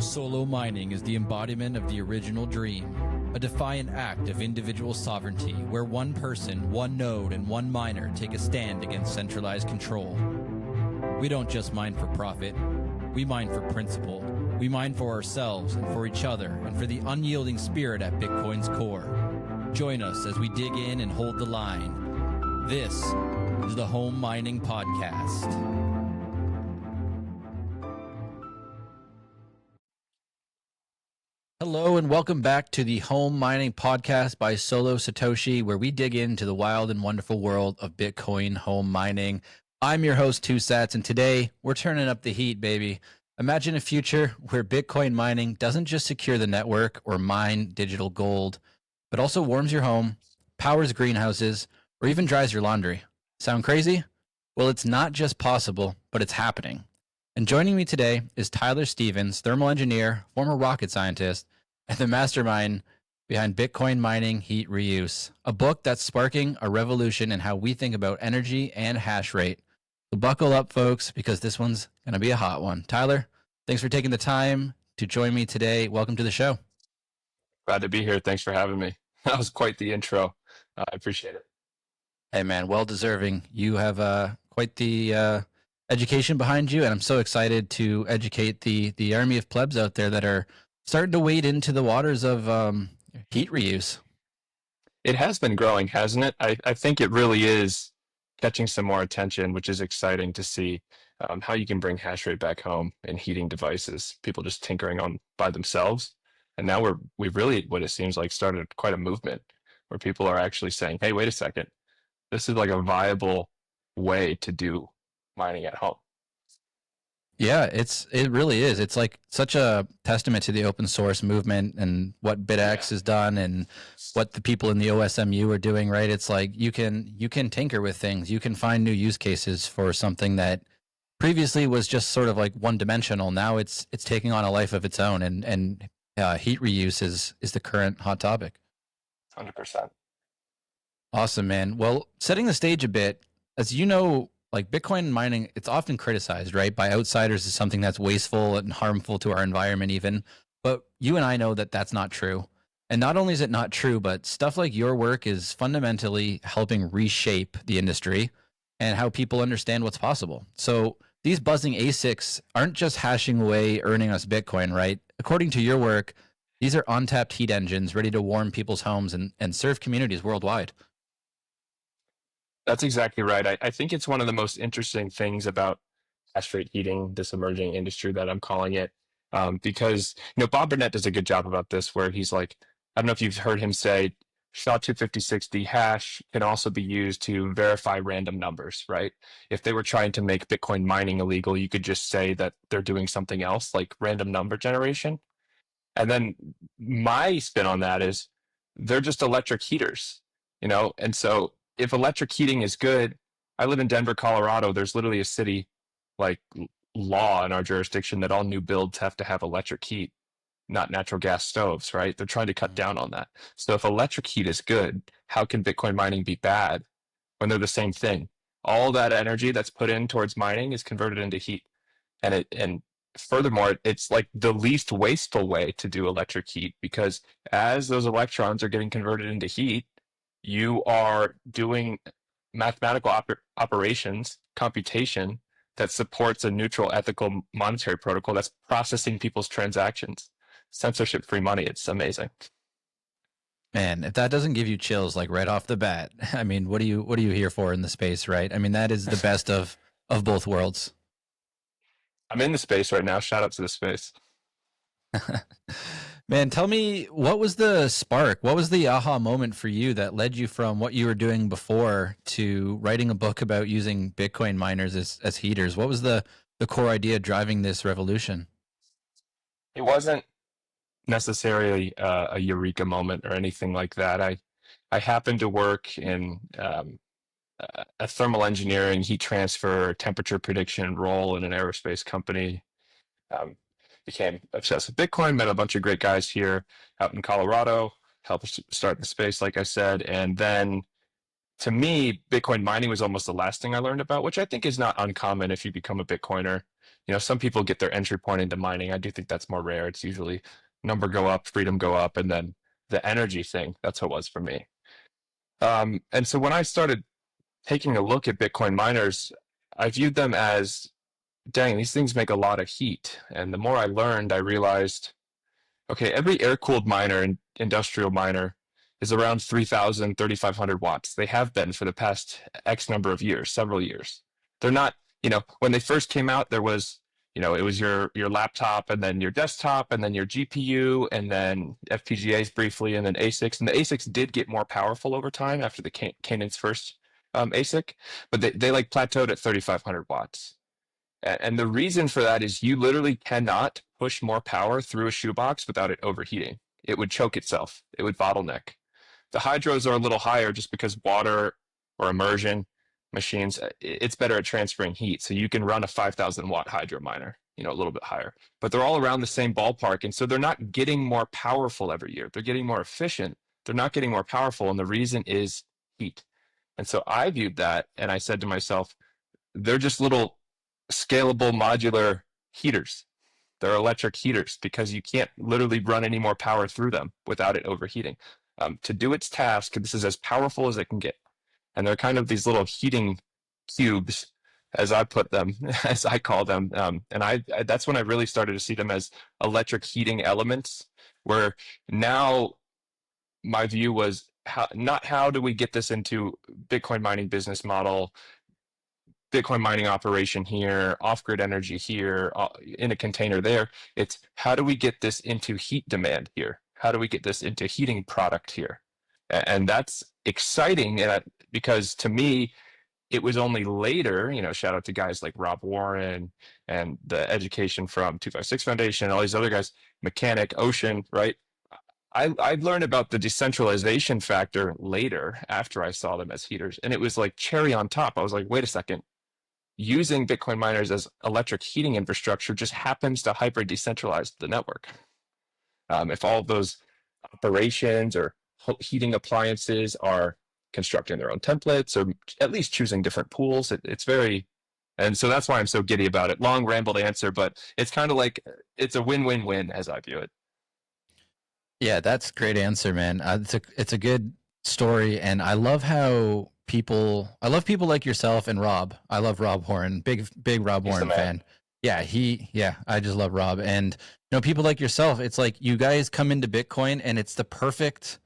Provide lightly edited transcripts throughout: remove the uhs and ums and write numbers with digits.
Solo mining is the embodiment of the original dream, a defiant act of individual sovereignty where one person, one node, and one miner take a stand against centralized control. We don't just mine for profit, we mine for principle. We mine for ourselves and for each other and for the unyielding spirit at Bitcoin's core. Join us as we dig in and hold the line. This is the Home Mining Podcast. Hello and welcome back to the Home Mining Podcast by Solo.satoshi, where we dig into the wild and wonderful world of Bitcoin home mining. I'm your host, TwoSats, and today we're turning up the heat, baby. Imagine a future where Bitcoin mining doesn't just secure the network or mine digital gold, but also warms your home, powers greenhouses, or even dries your laundry. Sound crazy? Well, it's not just possible, but it's happening. And joining me today is Tyler Stevens, thermal engineer, former rocket scientist, and the mastermind behind Bitcoin Mining Heat Reuse, a book that's sparking a revolution in how we think about energy and hash rate. So buckle up, folks, because this one's going to be a hot one. Tyler, thanks for taking the time to join me today. Welcome to the show. Glad to be here. Thanks for having me. That was quite the intro. I appreciate it. Hey, man, well deserving. You have quite the education behind you, and I'm so excited to educate the army of plebs out there that are starting to wade into the waters of heat reuse. It has been growing, hasn't it? I think it really is catching some more attention, which is exciting to see how you can bring hash rate back home in heating devices. People just tinkering on by themselves. And now we've really, what it seems like, started quite a movement where people are actually saying, hey, wait a second. This is like a viable way to do mining at home. Yeah, it really is. It's like such a testament to the open source movement and what BitX has done and what the people in the OSMU are doing, right? It's like you can tinker with things. You can find new use cases for something that previously was just sort of like one dimensional. Now it's taking on a life of its own, and heat reuse is the current hot topic. 100%. Awesome, man. Well, setting the stage a bit, as you know, like Bitcoin mining, it's often criticized, right, by outsiders as something that's wasteful and harmful to our environment even. But you and I know that that's not true. And not only is it not true, but stuff like your work is fundamentally helping reshape the industry and how people understand what's possible. So these buzzing ASICs aren't just hashing away, earning us Bitcoin, right? According to your work, these are untapped heat engines ready to warm people's homes and serve communities worldwide. That's exactly right. I think it's one of the most interesting things about hash rate heating, this emerging industry that I'm calling it, because Bob Burnett does a good job about this, where he's like, I don't know if you've heard him say, SHA-256 hash can also be used to verify random numbers, right? If they were trying to make Bitcoin mining illegal, you could just say that they're doing something else, like random number generation. And then my spin on that is they're just electric heaters, and so if electric heating is good, I live in Denver, Colorado. There's literally a city like law in our jurisdiction that all new builds have to have electric heat, not natural gas stoves, right? They're trying to cut down on that. So if electric heat is good, how can Bitcoin mining be bad when they're the same thing? All that energy that's put in towards mining is converted into heat. And furthermore, it's like the least wasteful way to do electric heat, because as those electrons are getting converted into heat, you are doing mathematical operations, computation that supports a neutral, ethical monetary protocol that's processing people's transactions. Censorship-free money. It's amazing. Man, if that doesn't give you chills like right off the bat, I mean, what are you here for in the space, right? I mean, that is the best of both worlds. I'm in the space right now. Shout out to the space. Man, tell me, what was the spark? What was the aha moment for you that led you from what you were doing before to writing a book about using Bitcoin miners as heaters? What was the core idea driving this revolution? It wasn't necessarily a eureka moment or anything like that. I happened to work in a thermal engineering, heat transfer, temperature prediction role in an aerospace company. Became obsessed with Bitcoin, met a bunch of great guys here out in Colorado, helped start the space, like I said, and then to me, Bitcoin mining was almost the last thing I learned about, which I think is not uncommon if you become a Bitcoiner. Some people get their entry point into mining. I do think that's more rare. It's usually number go up, freedom go up, and then the energy thing. That's what it was for me. And so when I started taking a look at Bitcoin miners, I viewed them as, dang, these things make a lot of heat. And the more I learned, I realized, okay, every air-cooled miner and industrial miner is around 3,000, 3,500 watts. They have been for the past X number of years, several years. They're not, when they first came out, there was, it was your laptop and then your desktop and then your GPU and then FPGAs briefly and then ASICs. And the ASICs did get more powerful over time after the Canaan's first ASIC, but they like plateaued at 3,500 watts. And the reason for that is you literally cannot push more power through a shoebox without it overheating. It would choke itself. It would bottleneck. The hydros are a little higher just because water or immersion machines, it's better at transferring heat. So you can run a 5,000 watt hydro miner, a little bit higher. But they're all around the same ballpark. And so they're not getting more powerful every year. They're getting more efficient. They're not getting more powerful. And the reason is heat. And so I viewed that and I said to myself, they're just little scalable modular heaters. They're electric heaters because you can't literally run any more power through them without it overheating. To do its task, this is as powerful as it can get. And they're kind of these little heating cubes, as I put them, as I call them. And that's when I really started to see them as electric heating elements, where now my view was not how do we get this into Bitcoin mining business model, Bitcoin mining operation here, off-grid energy here, in a container there. It's how do we get this into heat demand here? How do we get this into heating product here? And that's exciting because to me, it was only later, shout out to guys like Rob Warren and the education from 256 Foundation, all these other guys, Mechanic, Ocean, right? I learned about the decentralization factor later after I saw them as heaters. And it was like cherry on top. I was like, wait a second, using Bitcoin miners as electric heating infrastructure just happens to hyper decentralize the network. If all of those operations or heating appliances are constructing their own templates or at least choosing different pools, it's very, and so that's why I'm so giddy about it. Long rambled answer, but it's kind of like it's a win-win-win as I view it. Yeah, that's a great answer, man. It's a good story, and I love people like yourself and Rob. I love Rob Horn, big Rob He's the Horn man. fan. Yeah, I just love Rob, and people like yourself. It's like you guys come into Bitcoin, and it's the perfect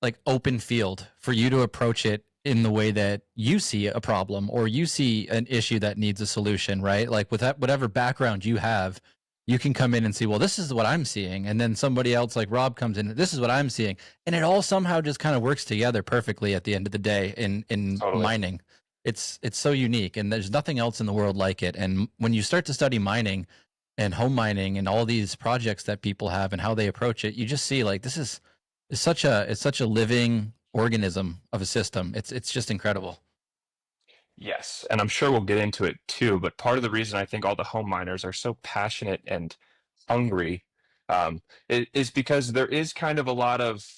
like open field for you to approach it in the way that you see a problem or you see an issue that needs a solution, right? Like with that, whatever background you have, you can come in and see, well, this is what I'm seeing. And then somebody else like Rob comes in, this is what I'm seeing. And it all somehow just kind of works together perfectly at the end of the day in Totally. mining. It's so unique and there's nothing else in the world like it. And when you start to study mining and home mining and all these projects that people have and how they approach it, you just see like this is it's such a living organism of a system. It's just incredible. Yes, and I'm sure we'll get into it too, but part of the reason I think all the home miners are so passionate and hungry is because there is kind of a lot of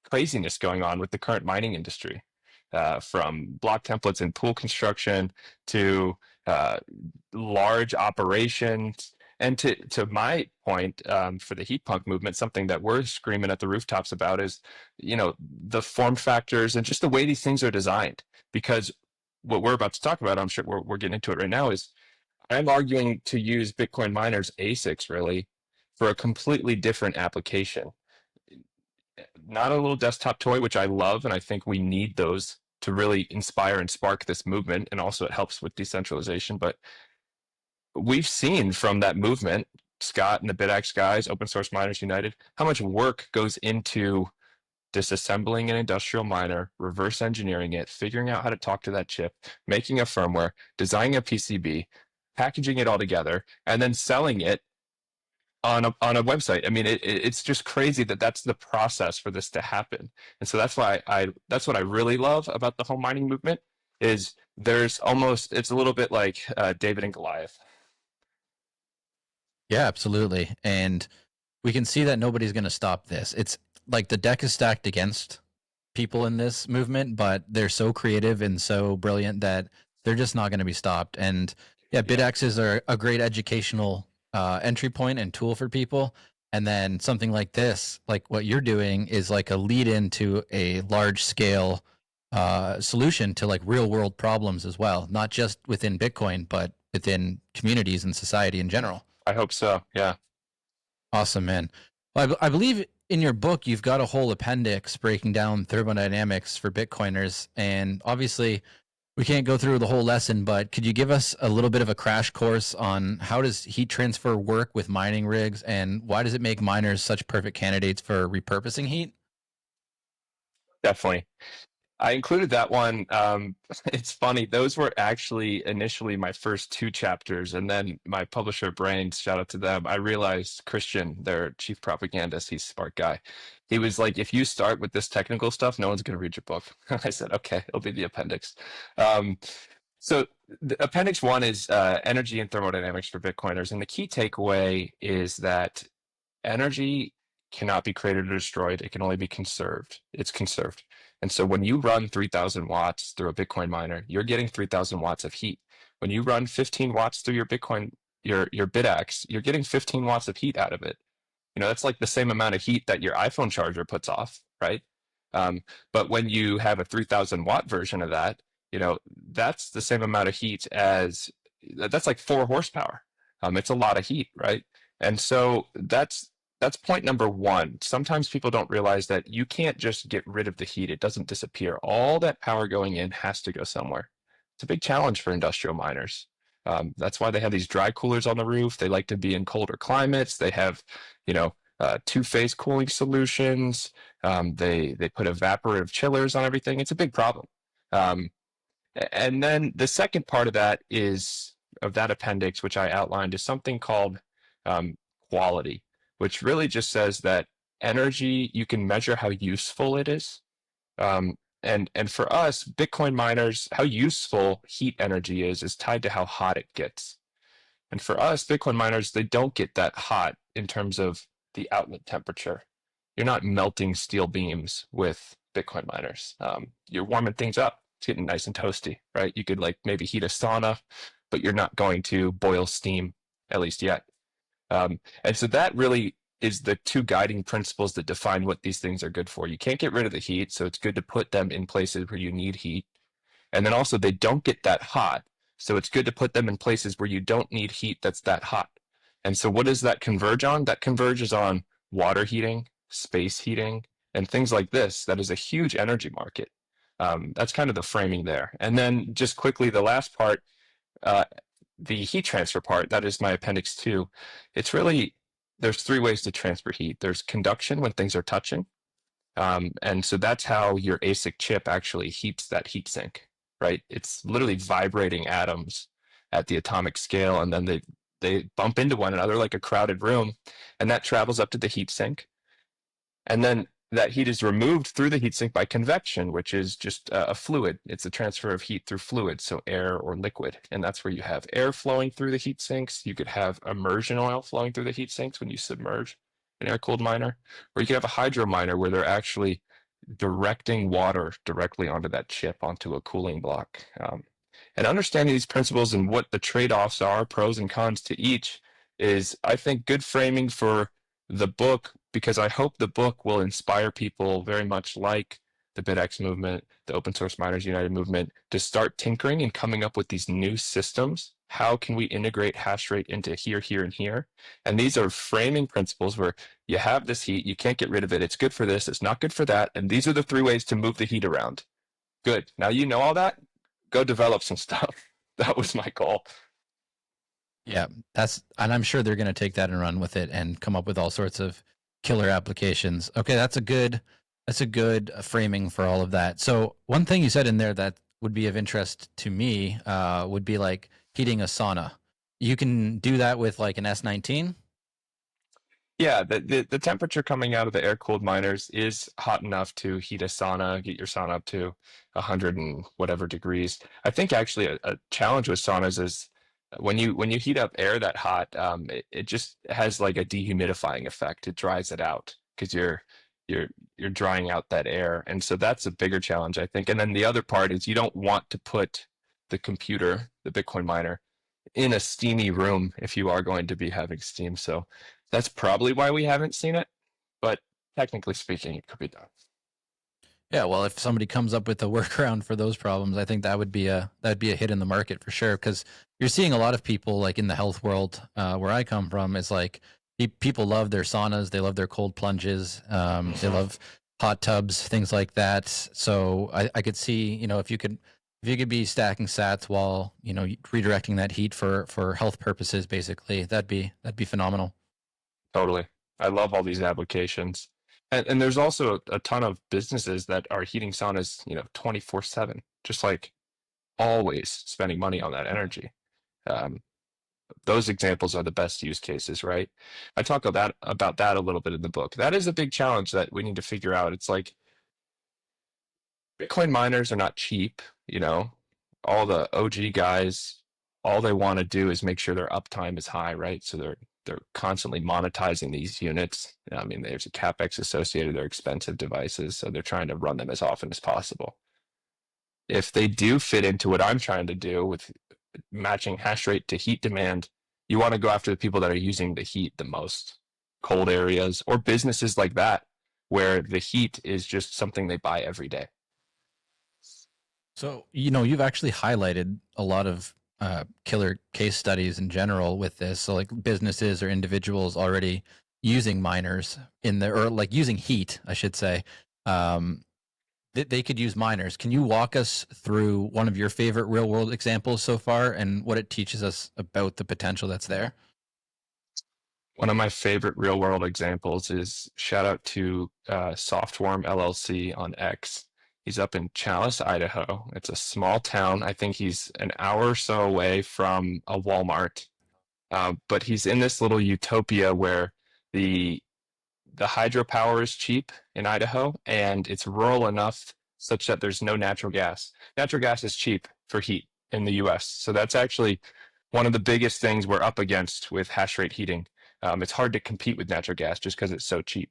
craziness going on with the current mining industry, from block templates and pool construction to uh, large operations. And to my point, for the heat pump movement, something that we're screaming at the rooftops about is, the form factors and just the way these things are designed. Because what we're about to talk about, I'm sure we're getting into it right now, is I'm arguing to use Bitcoin miners ASICs really for a completely different application. Not a little desktop toy, which I love, and I think we need those to really inspire and spark this movement, and also it helps with decentralization. But we've seen from that movement, Scott and the BitX guys, Open Source Miners United, how much work goes into disassembling an industrial miner, reverse engineering it, figuring out how to talk to that chip, making a firmware, designing a PCB, packaging it all together, and then selling it on a website. I mean, it's just crazy that that's the process for this to happen. And so that's why that's what I really love about the home mining movement is it's a little bit like David and Goliath. Yeah, absolutely. And we can see that nobody's going to stop this. It's like the deck is stacked against people in this movement, but they're so creative and so brilliant that they're just not going to be stopped. And yeah, Yeah, BitXs are a great educational entry point and tool for people. And then something like this, like what you're doing, is like a lead into a large scale solution to like real world problems as well, not just within Bitcoin, but within communities and society in general. I hope so. Yeah. Awesome, man. Well, I believe in your book you've got a whole appendix breaking down thermodynamics for Bitcoiners, and obviously we can't go through the whole lesson, but could you give us a little bit of a crash course on how does heat transfer work with mining rigs, and why does it make miners such perfect candidates for repurposing heat? Definitely. I included that one. It's funny. Those were actually initially my first two chapters, and then my publisher, Brains, shout out to them. I realized Christian, their chief propagandist, he's a smart guy. He was like, "If you start with this technical stuff, no one's going to read your book." I said, "Okay, it'll be the appendix." Um, so, the appendix one is energy and thermodynamics for Bitcoiners, and the key takeaway is that energy cannot be created or destroyed. It can only be conserved. It's conserved. And so when you run 3,000 watts through a Bitcoin miner, you're getting 3,000 watts of heat. When you run 15 watts through your Bitcoin, your BitX, you're getting 15 watts of heat out of it. That's like the same amount of heat that your iPhone charger puts off, right? Um, but when you have a 3,000 watt version of that, that's the same amount of heat as that's like 4 horsepower. It's a lot of heat, right? And so that's point number one. Sometimes people don't realize that you can't just get rid of the heat. It doesn't disappear. All that power going in has to go somewhere. It's a big challenge for industrial miners. That's why they have these dry coolers on the roof. They like to be in colder climates. They have, two-phase cooling solutions. They put evaporative chillers on everything. It's a big problem. Um, and then the second part of that is of that appendix, which I outlined, is something called um, quality, which really just says that energy, you can measure how useful it is. And for us, Bitcoin miners, how useful heat energy is tied to how hot it gets. And for us, Bitcoin miners, they don't get that hot in terms of the outlet temperature. You're not melting steel beams with Bitcoin miners. You're warming things up. It's getting nice and toasty, right? You could like maybe heat a sauna, but you're not going to boil steam, at least yet. And so that really is the two guiding principles that define what these things are good for. You can't get rid of the heat, so it's good to put them in places where you need heat. And then also they don't get that hot, so it's good to put them in places where you don't need heat that's that hot. And so what does that converge on? That converges on water heating, space heating, and things like this. That is a huge energy market. That's kind of the framing there. And then just quickly, the last part, uh, the heat transfer part, that is my appendix 2. It's really, there's 3 ways to transfer heat. There's conduction when things are touching. And so that's how your ASIC chip actually heats that heat sink, right? It's literally vibrating atoms at the atomic scale, and then they bump into one another like a crowded room, and that travels up to the heat sink. And then that heat is removed through the heatsink by convection, which is just a fluid. It's a transfer of heat through fluid, so air or liquid. And that's where you have air flowing through the heat sinks. You could have immersion oil flowing through the heat sinks when you submerge an air-cooled miner. Or you could have a hydro miner where they're actually directing water directly onto that chip, onto a cooling block. And understanding these principles and what the trade-offs are, pros and cons to each, is, I think, good framing for the book, because I hope the book will inspire people very much like the BitX movement, the Open Source Miners United movement, to start tinkering and coming up with these new systems. How can we integrate Hashrate into here, here, and here? And these are framing principles where you have this heat, you can't get rid of it, it's good for this, it's not good for that, and these are the 3 ways to move the heat around. Good. Now you know all that, go develop some stuff. That was my goal. Yeah, and I'm sure they're going to take that and run with it and come up with all sorts of killer applications. Okay, that's a good framing for all of that. So one thing you said in there that would be of interest to me would be like heating a sauna. You can do that with like an S19. Yeah, the temperature coming out of the air-cooled miners is hot enough to heat a sauna, get your sauna up to 100 and whatever degrees. I think actually a challenge with saunas is when you heat up air that hot, it just has like a dehumidifying effect. It dries it out because you're you're drying out that air. And so that's a bigger challenge, I think. And then the other part is you don't want to put the computer, the Bitcoin miner, in a steamy room if you are going to be having steam. So that's probably why we haven't seen it. But technically speaking, it could be done. Yeah, well, if somebody comes up with a workaround for those problems, I think that'd be a hit in the market for sure. Because you're seeing a lot of people like in the health world, where I come from, is like people love their saunas, they love their cold plunges, they love hot tubs, things like that. So I could see, if you could be stacking sats while redirecting that heat for health purposes, basically, that'd be phenomenal. Totally. I love all these applications. And there's also a ton of businesses that are heating saunas, 24/7, just like always spending money on that energy. Um, those examples are the best use cases, right? I talk about that a little bit in the book. That is a big challenge that we need to figure out. It's like Bitcoin miners are not cheap, you know. All the OG guys, all they want to do is make sure their uptime is high, right? So they're constantly monetizing these units. I mean, there's a capex associated. They're expensive devices, so they're trying to run them as often as possible. If they do fit into what I'm trying to do with matching hash rate to heat demand, you want to go after the people that are using the heat the most, cold areas or businesses like that, where the heat is just something they buy every day. So, you've actually highlighted a lot of killer case studies in general with this. So, like businesses or individuals already using miners in their, or like using heat, I should say. Um, they could use miners. Can you walk us through one of your favorite real world examples so far and what it teaches us about the potential that's there? One of my favorite real world examples is shout out to Softworm LLC on X. He's up in Chalice, Idaho. It's a small town. I think he's an hour or so away from a Walmart. But he's in this little utopia where the the hydropower is cheap in Idaho and it's rural enough such that there's no natural gas. Natural gas is cheap for heat in the US. So that's actually one of the biggest things we're up against with hash rate heating. It's hard to compete with natural gas just because it's so cheap.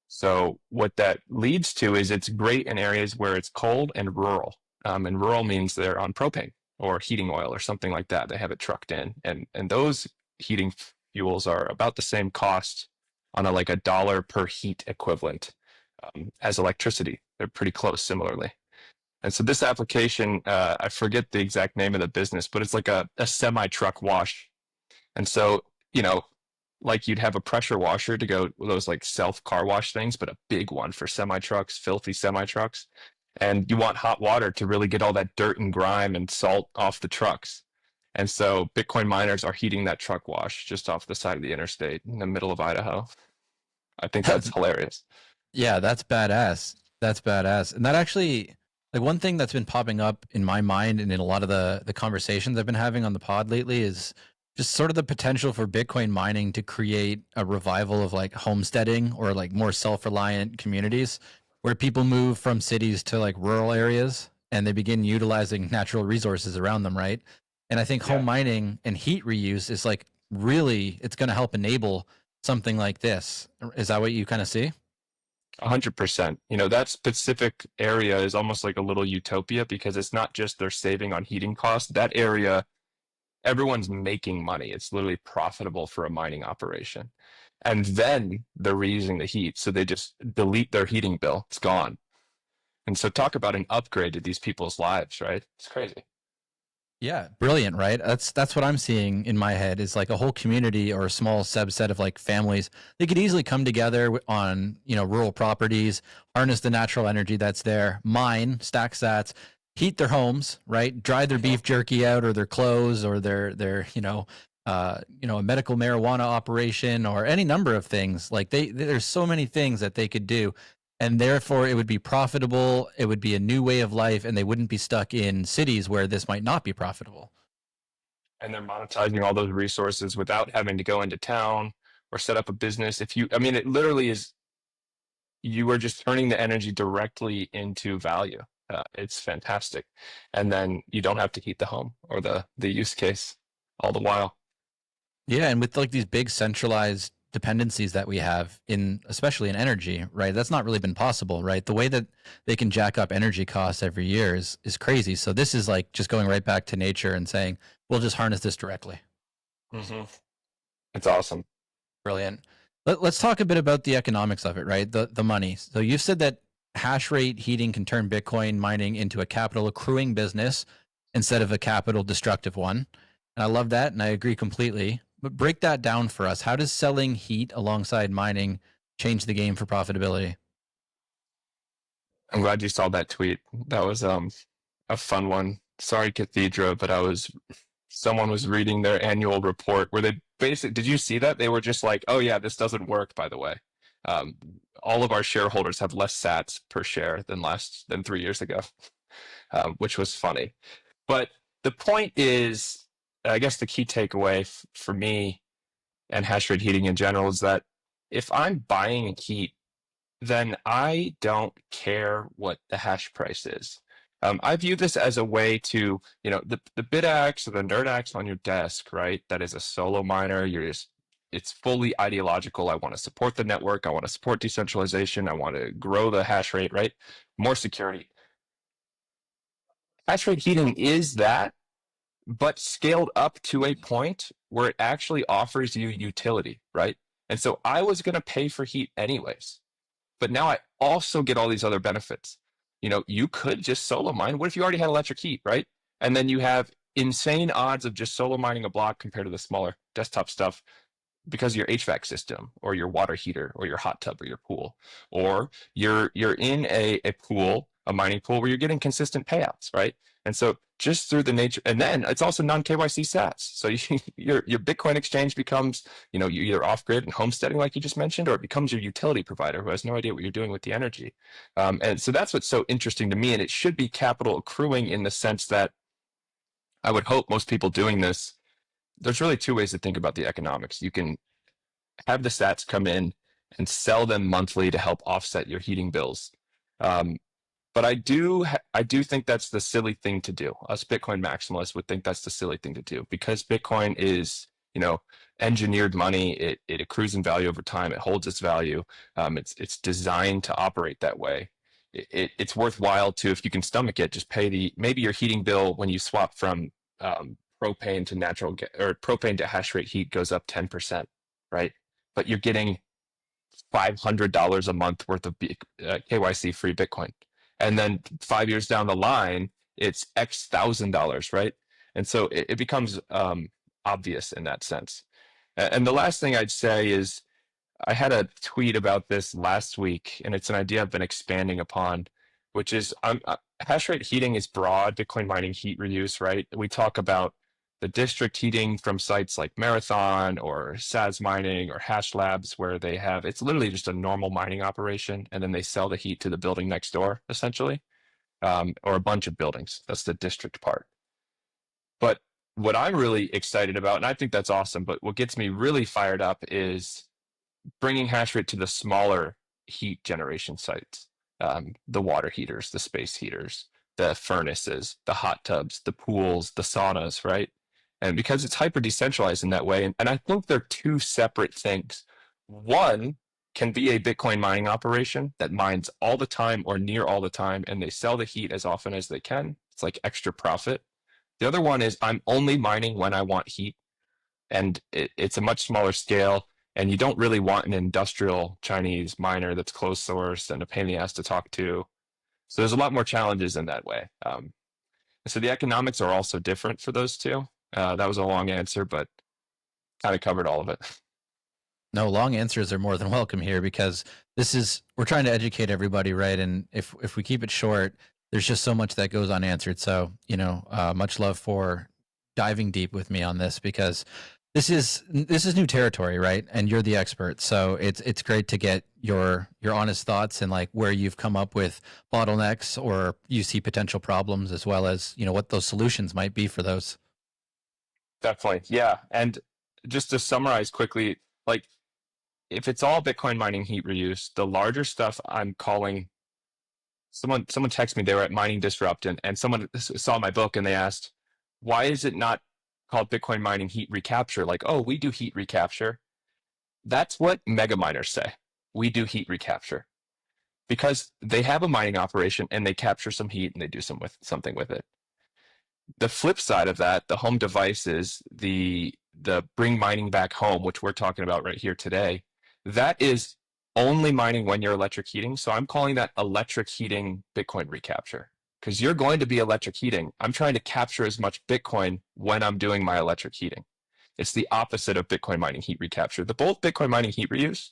So what that leads to is it's great in areas where it's cold and rural. And rural means they're on propane or heating oil or something like that. They have it trucked in, and those heating fuels are about the same cost on a like a dollar per heat equivalent as electricity. They're pretty close, similarly. And so this application, I forget the exact name of the business, but it's like a semi truck wash. And so, you know, like you'd have a pressure washer to go with those like self car wash things, but a big one for semi trucks, filthy semi trucks. And you want hot water to really get all that dirt and grime and salt off the trucks. And so Bitcoin miners are heating that truck wash just off the side of the interstate in the middle of Idaho. I think that's hilarious. Yeah, that's badass. That's badass. And that actually, like one thing that's been popping up in my mind and in a lot of the conversations I've been having on the pod lately is just sort of the potential for Bitcoin mining to create a revival of like homesteading or like more self-reliant communities where people move from cities to like rural areas and they begin utilizing natural resources around them, right? And I think home Yeah, mining and heat reuse is like really it's going to help enable something like this. Is that what you kind of see? 100%. You know, that specific area is almost like a little utopia because it's not just they're saving on heating costs. That area, everyone's making money. It's literally profitable for a mining operation. And then they're reusing the heat. So they just delete their heating bill. It's gone. And so talk about an upgrade to these people's lives, right? It's crazy. Yeah, brilliant, right? That's what I'm seeing in my head is like a whole community or a small subset of like families. They could easily come together on, rural properties, harness the natural energy that's there, mine, stack sats, heat their homes, right? Dry their Mhm. beef jerky out or their clothes or their, a medical marijuana operation or any number of things. Like there's so many things that they could do and therefore it would be profitable, it would be a new way of life, and they wouldn't be stuck in cities where this might not be profitable. And they're monetizing all those resources without having to go into town or set up a business. I mean, it literally is, you are just turning the energy directly into value. It's fantastic. And then you don't have to heat the home or the use case all the while. Yeah, and with like these big centralized dependencies that we have in, especially in energy, right? That's not really been possible, right? The way that they can jack up energy costs every year is crazy. So this is like just going right back to nature and saying, we'll just harness this directly. Mm-hmm. It's awesome. Brilliant. Let's talk a bit about the economics of it, right? The money. So you've said that hash rate heating can turn Bitcoin mining into a capital accruing business instead of a capital destructive one. And I love that, and I agree completely. But break that down for us. How does selling heat alongside mining change the game for profitability? I'm glad you saw that tweet. That was a fun one. Sorry, Cathedra, but someone was reading their annual report where they basically, did you see that? They were just like, oh yeah, this doesn't work, by the way. Um, all of our shareholders have less sats per share than 3 years ago, which was funny. But the point is, I guess the key takeaway for me and hash rate heating in general is that if I'm buying heat, then I don't care what the hash price is. I view this as a way to, the BitAxe or the NerdAxe on your desk, right? That is a solo miner. It's fully ideological. I want to support the network. I want to support decentralization. I want to grow the hash rate, right? More security. Hash rate heating is that, but scaled up to a point where it actually offers you utility, right? And so I was going to pay for heat anyways. But now I also get all these other benefits. You could just solo mine. What if you already had electric heat, right? And then you have insane odds of just solo mining a block compared to the smaller desktop stuff because of your HVAC system or your water heater or your hot tub or your pool. Or you're in a pool, a mining pool where you're getting consistent payouts, right? And so just through the nature, and then it's also non-KYC sats. So your Bitcoin exchange becomes, you're either off-grid and homesteading like you just mentioned, or it becomes your utility provider who has no idea what you're doing with the energy. And so that's what's so interesting to me. And it should be capital accruing in the sense that I would hope most people doing this, there's really two ways to think about the economics. You can have the sats come in and sell them monthly to help offset your heating bills. But I do think that's the silly thing to do. Us Bitcoin maximalists would think that's the silly thing to do because Bitcoin is, engineered money. It accrues in value over time. It holds its value. It's designed to operate that way. It's worthwhile to, if you can stomach it, just pay maybe your heating bill when you swap from propane to natural or propane to hash rate heat goes up 10%, right? But you're getting $500 a month worth of KYC free Bitcoin. And then 5 years down the line, it's X $1,000, right? And so it becomes obvious in that sense. And the last thing I'd say is I had a tweet about this last week, and it's an idea I've been expanding upon, which is hash rate heating is broad, Bitcoin mining heat reuse, right? We talk about the district heating from sites like Marathon or SAS mining or Hash Labs, where it's literally just a normal mining operation, and then they sell the heat to the building next door, essentially, or a bunch of buildings. That's the district part. But what I'm really excited about, and I think that's awesome, but what gets me really fired up is bringing hash rate to the smaller heat generation sites, the water heaters, the space heaters, the furnaces, the hot tubs, the pools, the saunas, right? And because it's hyper decentralized in that way, and I think they're two separate things. One can be a Bitcoin mining operation that mines all the time or near all the time, and they sell the heat as often as they can. It's like extra profit. The other one is I'm only mining when I want heat, and it's a much smaller scale. And you don't really want an industrial Chinese miner that's closed source and a pain in the ass to talk to. So there's a lot more challenges in that way. So the economics are also different for those two. That was a long answer, but kind of covered all of it. No, long answers are more than welcome here because we're trying to educate everybody, right? And if we keep it short, there's just so much that goes unanswered. So, much love for diving deep with me on this because this is new territory, right? And you're the expert. So it's great to get your honest thoughts and like where you've come up with bottlenecks or you see potential problems as well as, what those solutions might be for those. Definitely. Yeah. And just to summarize quickly, like if it's all Bitcoin mining heat reuse, the larger stuff I'm calling someone texted me, they were at Mining Disrupt and someone saw my book and they asked, why is it not called Bitcoin mining heat recapture? Like, oh, we do heat recapture. That's what mega miners say. We do heat recapture because they have a mining operation and they capture some heat and they do something with it. The flip side of that, the home devices, the bring mining back home, which we're talking about right here today, that is only mining when you're electric heating. So I'm calling that electric heating Bitcoin recapture because you're going to be electric heating. I'm trying to capture as much Bitcoin when I'm doing my electric heating. It's the opposite of Bitcoin mining heat recapture. The both Bitcoin mining heat reuse,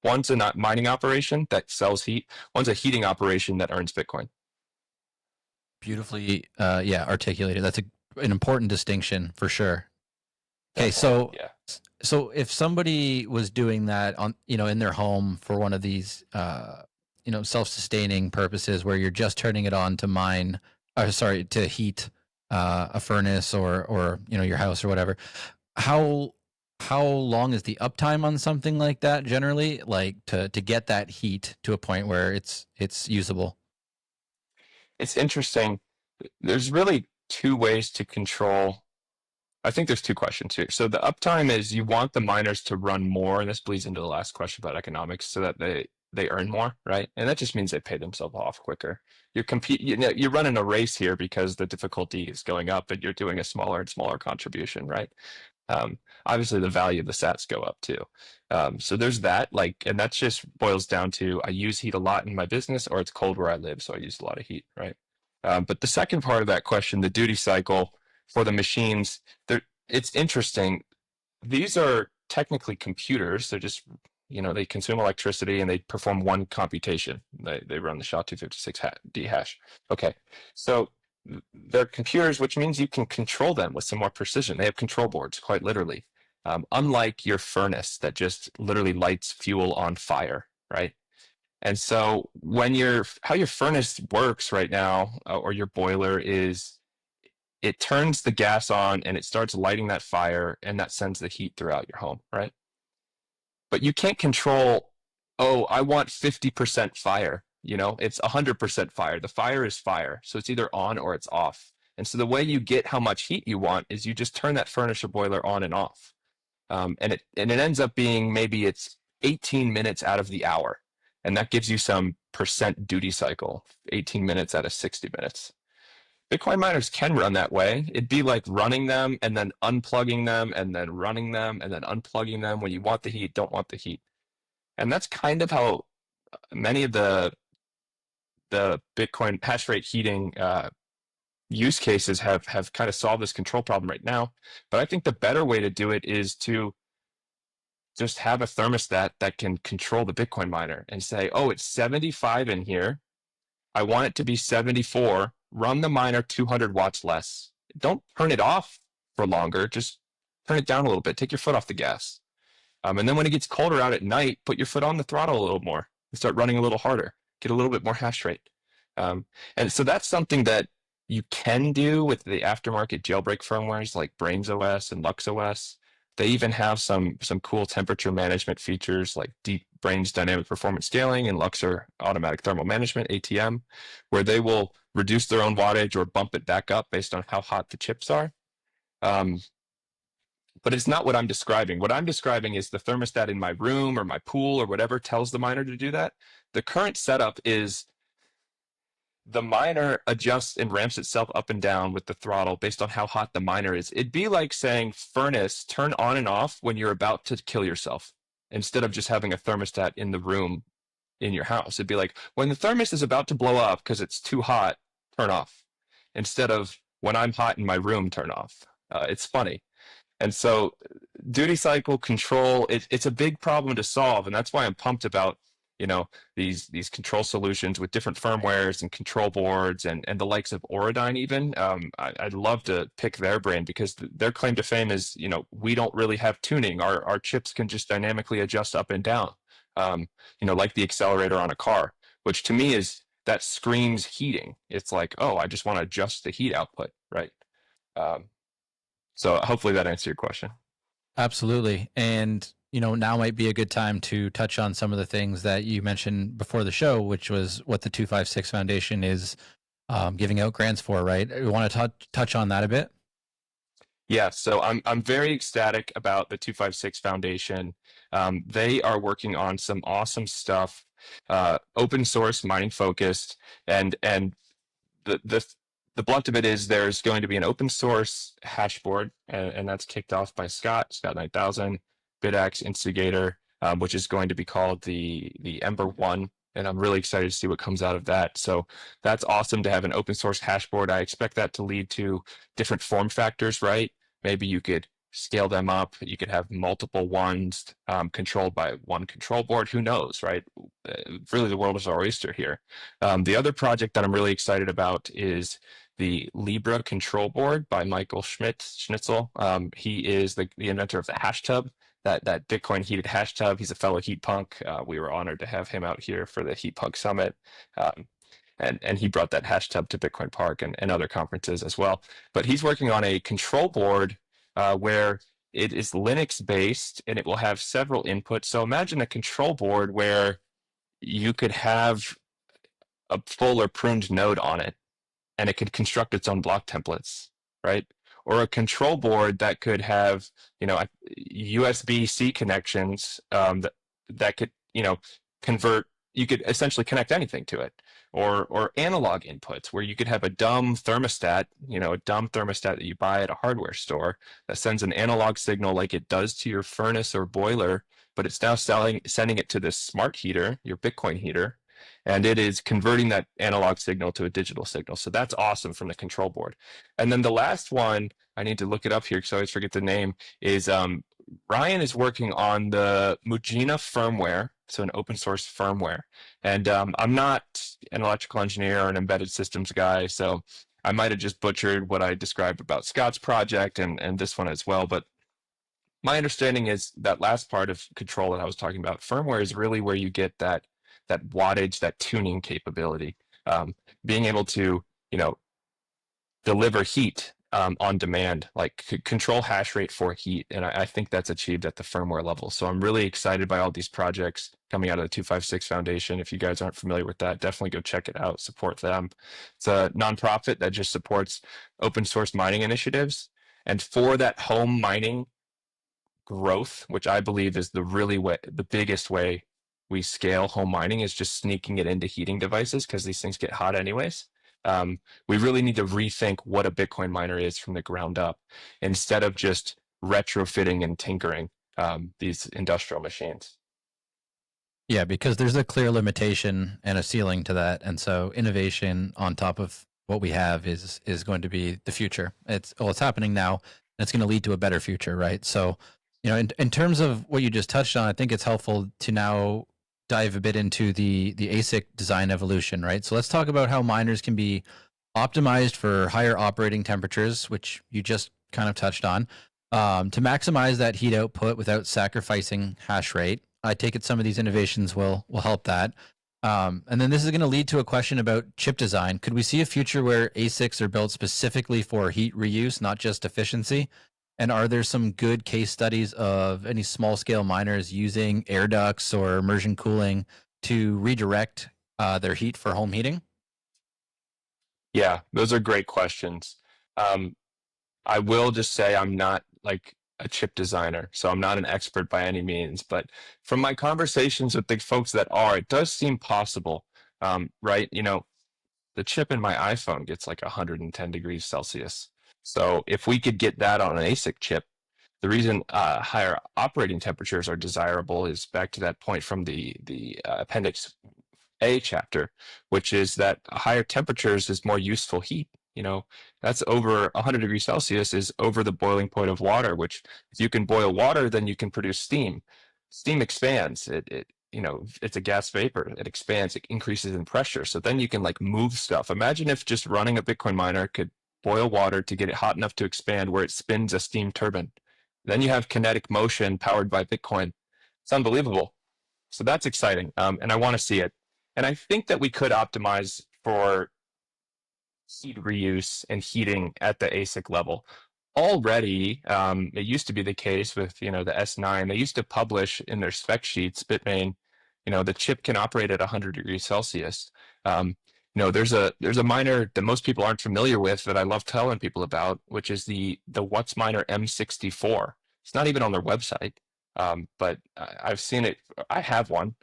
one's a mining operation that sells heat, one's a heating operation that earns Bitcoin. Beautifully, articulated. That's an important distinction for sure. Okay, Definitely, yeah. so if somebody was doing that on, in their home for one of these, self-sustaining purposes where you're just turning it on to mine, to heat a furnace or your house or whatever, how long is the uptime on something like that generally, like to get that heat to a point where it's usable? It's interesting. There's really two ways to control. I think there's two questions here. So the uptime is you want the miners to run more, and this bleeds into the last question about economics, so that they earn more, right? And that just means they pay themselves off quicker. You're running a race here because the difficulty is going up, and you're doing a smaller and smaller contribution, right? Obviously, the value of the sats go up too. So there's that, and that just boils down to I use heat a lot in my business, or it's cold where I live, so I use a lot of heat, right? But the second part of that question, the duty cycle for the machines, it's interesting. These are technically computers. They're just, they consume electricity and they perform one computation. They run the SHA-256D hash. Okay, so they're computers, which means you can control them with some more precision. They have control boards, quite literally. Unlike your furnace that just literally lights fuel on fire, right? And so how your furnace works right now, or your boiler is, it turns the gas on and it starts lighting that fire and that sends the heat throughout your home, right? But you can't control, oh, I want 50% fire. It's 100% fire. The fire is fire. So it's either on or it's off. And so the way you get how much heat you want is you just turn that furnace or boiler on and off. And it ends up being maybe it's 18 minutes out of the hour. And that gives you some percent duty cycle, 18 minutes out of 60 minutes. Bitcoin miners can run that way. It'd be like running them and then unplugging them and then running them and then unplugging them when you want the heat, don't want the heat. And that's kind of how many of the Bitcoin hash rate heating use cases have kind of solved this control problem right now. But I think the better way to do it is to just have a thermostat that can control the Bitcoin miner and say, oh, it's 75 in here. I want it to be 74. Run the miner 200 watts less. Don't turn it off for longer. Just turn it down a little bit. Take your foot off the gas. And then when it gets colder out at night, put your foot on the throttle a little more and start running a little harder. Get a little bit more hash rate. And so that's something that you can do with the aftermarket jailbreak firmwares like Brains OS and Lux OS. They even have some cool temperature management features like Deep Brains dynamic performance scaling and Luxor automatic thermal management, ATM, where they will reduce their own wattage or bump it back up based on how hot the chips are. But it's not what I'm describing. What I'm describing is the thermostat in my room or my pool or whatever tells the miner to do that. The current setup is the miner adjusts and ramps itself up and down with the throttle based on how hot the miner is. It'd be like saying, furnace, turn on and off when you're about to kill yourself, instead of just having a thermostat in the room in your house. It'd be like, when the thermos is about to blow up because it's too hot, turn off, instead of when I'm hot in my room, turn off. It's funny. And so duty cycle control, it's a big problem to solve. And that's why I'm pumped about, these control solutions with different firmwares and control boards and the likes of Auradine even. I'd love to pick their brain because their claim to fame is, we don't really have tuning. Our chips can just dynamically adjust up and down, like the accelerator on a car, which to me that screams heating. It's like, oh, I just want to adjust the heat output, right? So hopefully that answered your question. Absolutely. And, now might be a good time to touch on some of the things that you mentioned before the show, which was what the 256 Foundation is giving out grants for, right? You want to touch on that a bit? Yeah, so I'm very ecstatic about the 256 Foundation. They are working on some awesome stuff, open source, mining focused, and the the the blunt of it is there's going to be an open source hashboard, and that's kicked off by Scott 9000, BitX Instigator, which is going to be called the Ember One, and I'm really excited to see what comes out of that. So that's awesome to have an open source hashboard. I expect that to lead to different form factors, right? Maybe you could scale them up. You could have multiple ones controlled by one control board. Who knows, right? Really, the world is our oyster here. The other project that I'm really excited about is the Libra control board by Michael Schnitzel. He is the inventor of the hash tub, that Bitcoin heated hash tub. He's a fellow heat punk. We were honored to have him out here for the Heat Punk Summit. Um, and he brought that hash tub to Bitcoin Park and other conferences as well. But he's working on a control board where it is Linux based and it will have several inputs. So imagine a control board where you could have a full or pruned node on it, and it could construct its own block templates, right? Or a control board that could have, USB-C connections that could, convert. You could essentially connect anything to it, or analog inputs where you could have a dumb thermostat, a dumb thermostat that you buy at a hardware store that sends an analog signal like it does to your furnace or boiler, but it's now sending it to this smart heater, your Bitcoin heater, and it is converting that analog signal to a digital signal. So that's awesome from the control board. And then the last one, I need to look it up here because I always forget the name, is Ryan is working on the Mujina firmware, so an open source firmware. And I'm not an electrical engineer or an embedded systems guy, so I might have just butchered what I described about Scott's project and this one as well. But my understanding is that last part of control that I was talking about, firmware is really where you get that wattage, that tuning capability, being able to, deliver heat on demand, like control hash rate for heat. And I think that's achieved at the firmware level. So I'm really excited by all these projects coming out of the 256 Foundation. If you guys aren't familiar with that, definitely go check it out, support them. It's a nonprofit that just supports open source mining initiatives. And for that home mining growth, which I believe is the biggest way we scale home mining, is just sneaking it into heating devices because these things get hot anyways. We really need to rethink what a Bitcoin miner is from the ground up instead of just retrofitting and tinkering these industrial machines. Yeah, because there's a clear limitation and a ceiling to that, and so innovation on top of what we have is going to be the future. It's happening now, and it's going to lead to a better future, right? So, in terms of what you just touched on, I think it's helpful to now dive a bit into the ASIC design evolution, right? So let's talk about how miners can be optimized for higher operating temperatures, which you just kind of touched on, to maximize that heat output without sacrificing hash rate. I take it some of these innovations will help that. And then this is going to lead to a question about chip design. Could we see a future where ASICs are built specifically for heat reuse, not just efficiency? And are there some good case studies of any small scale miners using air ducts or immersion cooling to redirect their heat for home heating? Yeah, those are great questions. I will just say I'm not like a chip designer, so I'm not an expert by any means. But from my conversations with the folks that are, it does seem possible, right? The chip in my iPhone gets like 110 degrees Celsius. So if we could get that on an ASIC chip, the reason higher operating temperatures are desirable is back to that point from the Appendix A chapter, which is that higher temperatures is more useful heat. That's over 100 degrees Celsius is over the boiling point of water, which if you can boil water, then you can produce steam. Steam expands. It's a gas vapor. It expands. It increases in pressure. So then you can like move stuff. Imagine if just running a Bitcoin miner could boil water to get it hot enough to expand where it spins a steam turbine. Then you have kinetic motion powered by Bitcoin. It's unbelievable. So that's exciting. And I want to see it. And I think that we could optimize for heat reuse and heating at the ASIC level. Already, it used to be the case with the S9. They used to publish in their spec sheets, Bitmain, the chip can operate at 100 degrees Celsius. there's a miner that most people aren't familiar with that I love telling people about, which is the What's Miner M64. It's not even on their website, but I've seen it. I have one.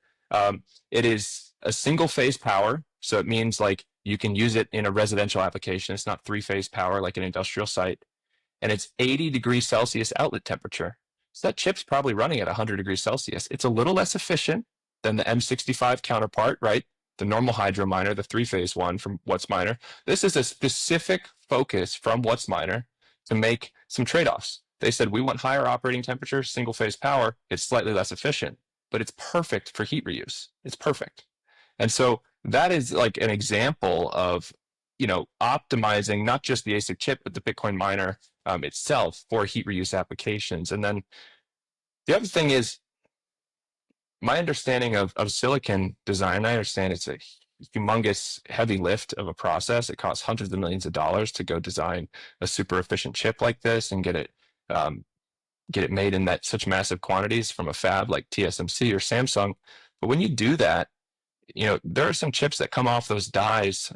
It is a single phase power, so it means like you can use it in a residential application. It's not three-phase power like an industrial site, and it's 80 degrees Celsius outlet temperature. So that chip's probably running at 100 degrees Celsius. It's a little less efficient than the M65 counterpart, right? The normal hydro miner, the three-phase one from What's Miner. This is a specific focus from What's Miner to make some trade-offs. They said, we want higher operating temperature, single-phase power. It's slightly less efficient, but it's perfect for heat reuse. It's perfect. And so that is like an example of, optimizing not just the ASIC chip, but the Bitcoin miner itself for heat reuse applications. And then the other thing is my understanding of silicon design. I understand it's a humongous heavy lift of a process. It costs hundreds of millions of dollars to go design a super efficient chip like this and get it made in such massive quantities from a fab like TSMC or Samsung. But when you do that, there are some chips that come off those dies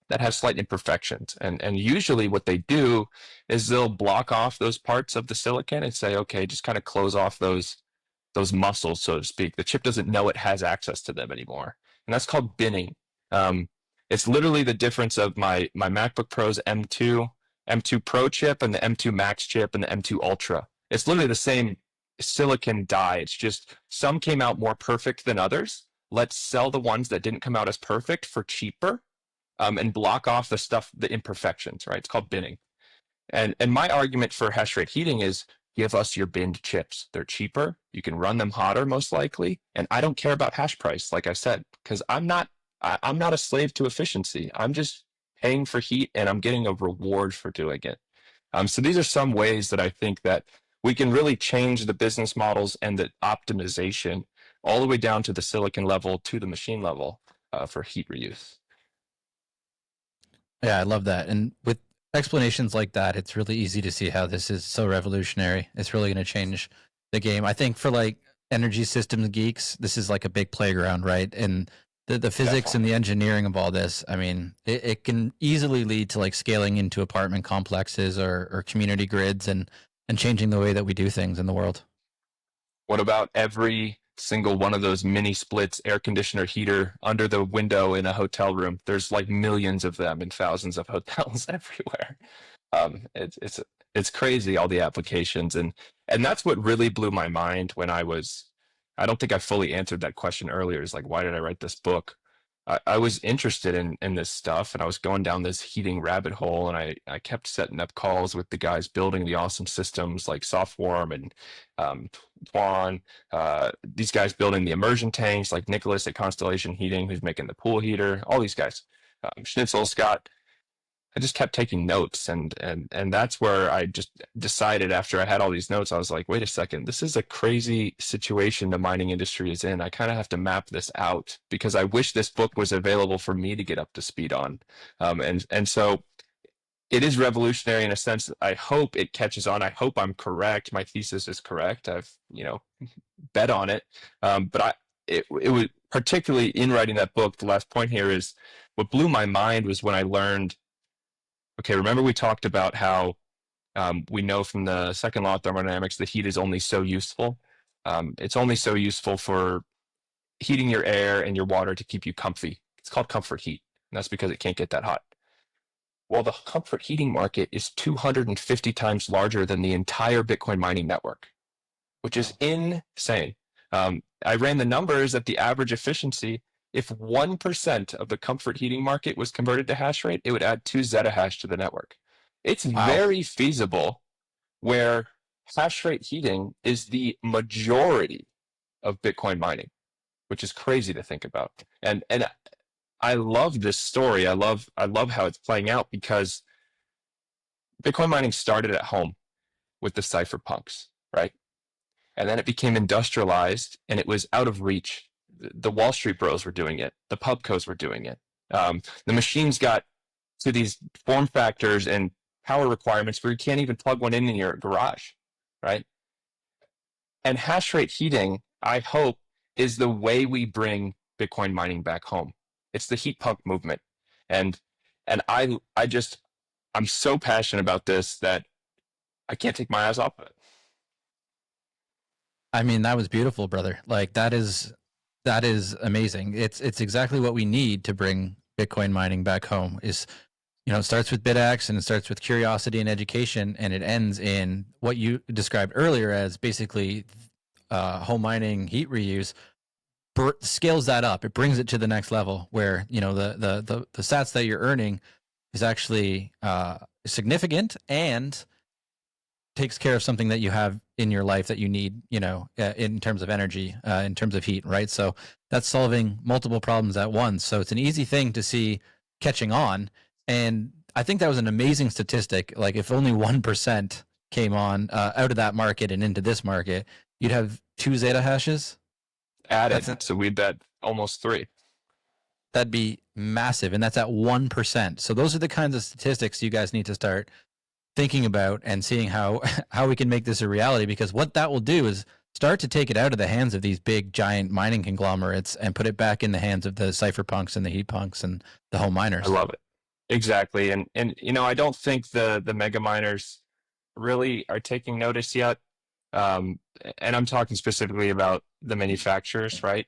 that have slight imperfections. And usually what they do is they'll block off those parts of the silicon and say, okay, just kind of close off those muscles, so to speak. The chip doesn't know it has access to them anymore. And that's called binning. It's literally the difference of my MacBook Pro's M2 Pro chip and the M2 Max chip and the M2 Ultra. It's literally the same silicon die. It's just some came out more perfect than others. Let's sell the ones that didn't come out as perfect for cheaper, and block off the imperfections, right? It's called binning. And my argument for Hashrate heating is give us your binned chips. They're cheaper. You can run them hotter, most likely. And I don't care about hash price, like I said, because I'm not a slave to efficiency. I'm just paying for heat and I'm getting a reward for doing it. So these are some ways that I think that we can really change the business models and the optimization all the way down to the silicon level to the machine level for heat reuse. Yeah, I love that. And with explanations like that, it's really easy to see how this is so revolutionary. It's really going to change the game. I think for like energy systems geeks, this is like a big playground, right? And the physics and the engineering of all this, I mean, it can easily lead to like scaling into apartment complexes or community grids and changing the way that we do things in the world. What about every single one of those mini splits, air conditioner, heater under the window in a hotel room? There's like millions of them in thousands of hotels everywhere. It's crazy, all the applications, and that's what really blew my mind when I don't think I fully answered that question earlier. Is like, why did I write this book? I was interested in this stuff, and I was going down this heating rabbit hole, and I kept setting up calls with the guys building the awesome systems like Softwarm and Tuan, these guys building the immersion tanks like Nicholas at Constellation Heating, who's making the pool heater, all these guys, Schnitzel, Scott. I just kept taking notes, and that's where I just decided after I had all these notes, I was like, wait a second, this is a crazy situation the mining industry is in. I kind of have to map this out because I wish this book was available for me to get up to speed on. And so it is revolutionary in a sense. I hope it catches on. I hope I'm correct. My thesis is correct. I've, bet on it. But it was particularly in writing that book, the last point here is what blew my mind was when I learned, okay, remember we talked about how we know from the second law of thermodynamics the heat is only so useful. It's only so useful for heating your air and your water to keep you comfy. It's called comfort heat, and that's because it can't get that hot. Well, the comfort heating market is 250 times larger than the entire Bitcoin mining network, which is insane. I ran the numbers at the average efficiency. If 1% of the comfort heating market was converted to hash rate, it would add 2 zettahash to the network. It's very feasible where hash rate heating is the majority of Bitcoin mining, which is crazy to think about. And I love this story. I love how it's playing out because Bitcoin mining started at home with the cypherpunks, right? And then it became industrialized and it was out of reach. The Wall Street bros were doing it. The pubcos were doing it. The machines got to these form factors and power requirements where you can't even plug one in your garage, right? And hash rate heating, I hope, is the way we bring Bitcoin mining back home. It's the heat pump movement. And I'm so passionate about this that I can't take my eyes off of it. I mean, that was beautiful, brother. Like that is amazing. It's exactly what we need to bring Bitcoin mining back home. Is it starts with BitX and it starts with curiosity and education, and it ends in what you described earlier as basically home mining heat reuse. Scales that up. It brings it to the next level where the sats that you're earning is actually significant and takes care of something that you have in your life that you need, in terms of energy, in terms of heat, right? So that's solving multiple problems at once. So it's an easy thing to see catching on. And I think that was an amazing statistic. Like if only 1% came on out of that market and into this market, you'd have 2 Zeta hashes. Added, so we'd bet almost 3. That'd be massive. And that's at 1%. So those are the kinds of statistics you guys need to start thinking about and seeing how we can make this a reality, because what that will do is start to take it out of the hands of these big giant mining conglomerates and put it back in the hands of the cypherpunks and the heat punks and the home miners. I love it. Exactly. And I don't think the mega miners really are taking notice yet. And I'm talking specifically about the manufacturers, right?